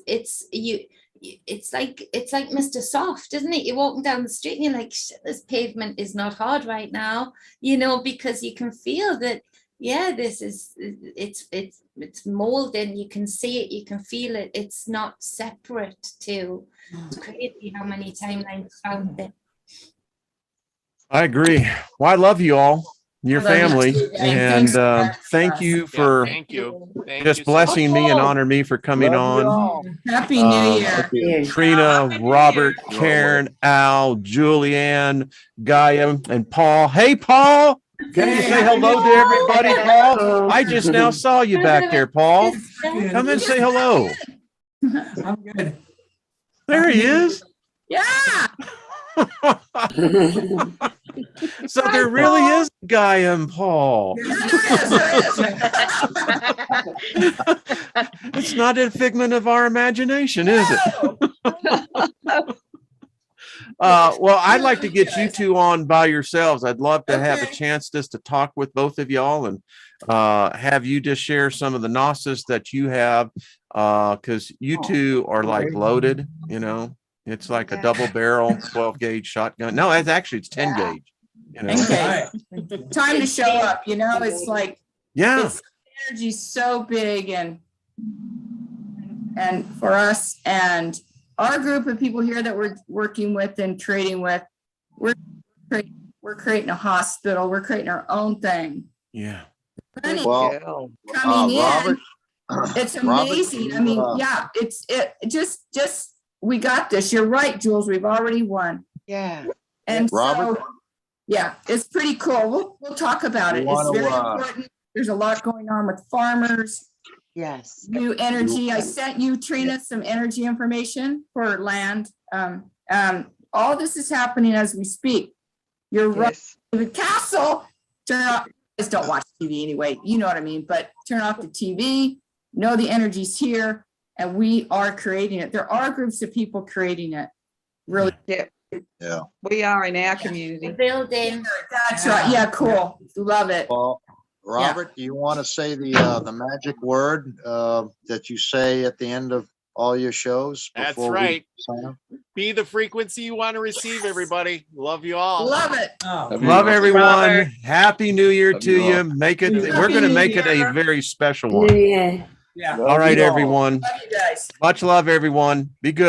like Mr. Soft, isn't it? You're walking down the street and you're like, shit, this pavement is not hard right now, you know, because you can feel that, yeah, this is, it's molding, you can see it, you can feel it, it's not separate too. It's crazy how many timelines found there. I agree. Well, I love you all. your I love you family, too, gang. and Thanks so much, thank Russ. you Yeah, for thank you. Thank just you so blessing much. me and honor me for coming Love you on. all. Happy New Um, Year. You. Trina, Happy New Robert, Year. Karen, Al, Julianne, Gaia, and Paul. Hey, Paul. Can you say hello to everybody, Paul? I just now saw you back there, Paul. Come and say hello. I'm good. There he is. Yeah. So there really is a Guy and Paul. It's not a figment of our imagination, is it? Well, I'd like to get you two on by yourselves. I'd love to have a chance just to talk with both of y'all and have you just share some of the gnosis that you have, because you two are like loaded, you know. It's like a double barrel 12 gauge shotgun. No, it's 10 gauge. You know? Okay. Time to show up, you know, it's like, yeah, it's energy so big and for us and our group of people here that we're working with and trading with, we're creating a hospital, we're creating our own thing. Yeah. Well, Coming Robert, in, it's Robert, amazing. you, I mean, yeah, just we got this. You're right, Jules. We've already won. Yeah. And Robert? so, yeah, it's pretty cool. We'll talk about it. You It's wanna, very important. There's a lot going on with farmers. Yes. New energy. I sent you, Trina, some energy information for land. All this is happening as we speak. You're right. The castle, turn off. Just don't watch TV anyway. You know what I mean? But turn off the TV. Know the energy's here, and we are creating it. There are groups of people creating it. Really. Yeah. We are in our community. Building. That's right. Yeah, cool. Love it. Well, Robert, do you want to say the magic word that you say at the end of all your shows? That's before we right. sign off? Be the frequency you want to receive, everybody. Love you all. Love it. Love everyone. Robert. Happy New Year to you all. you. We're going to make it a very special one. Yeah. All right, you all. everyone. Love you guys. Much love, everyone. Be good.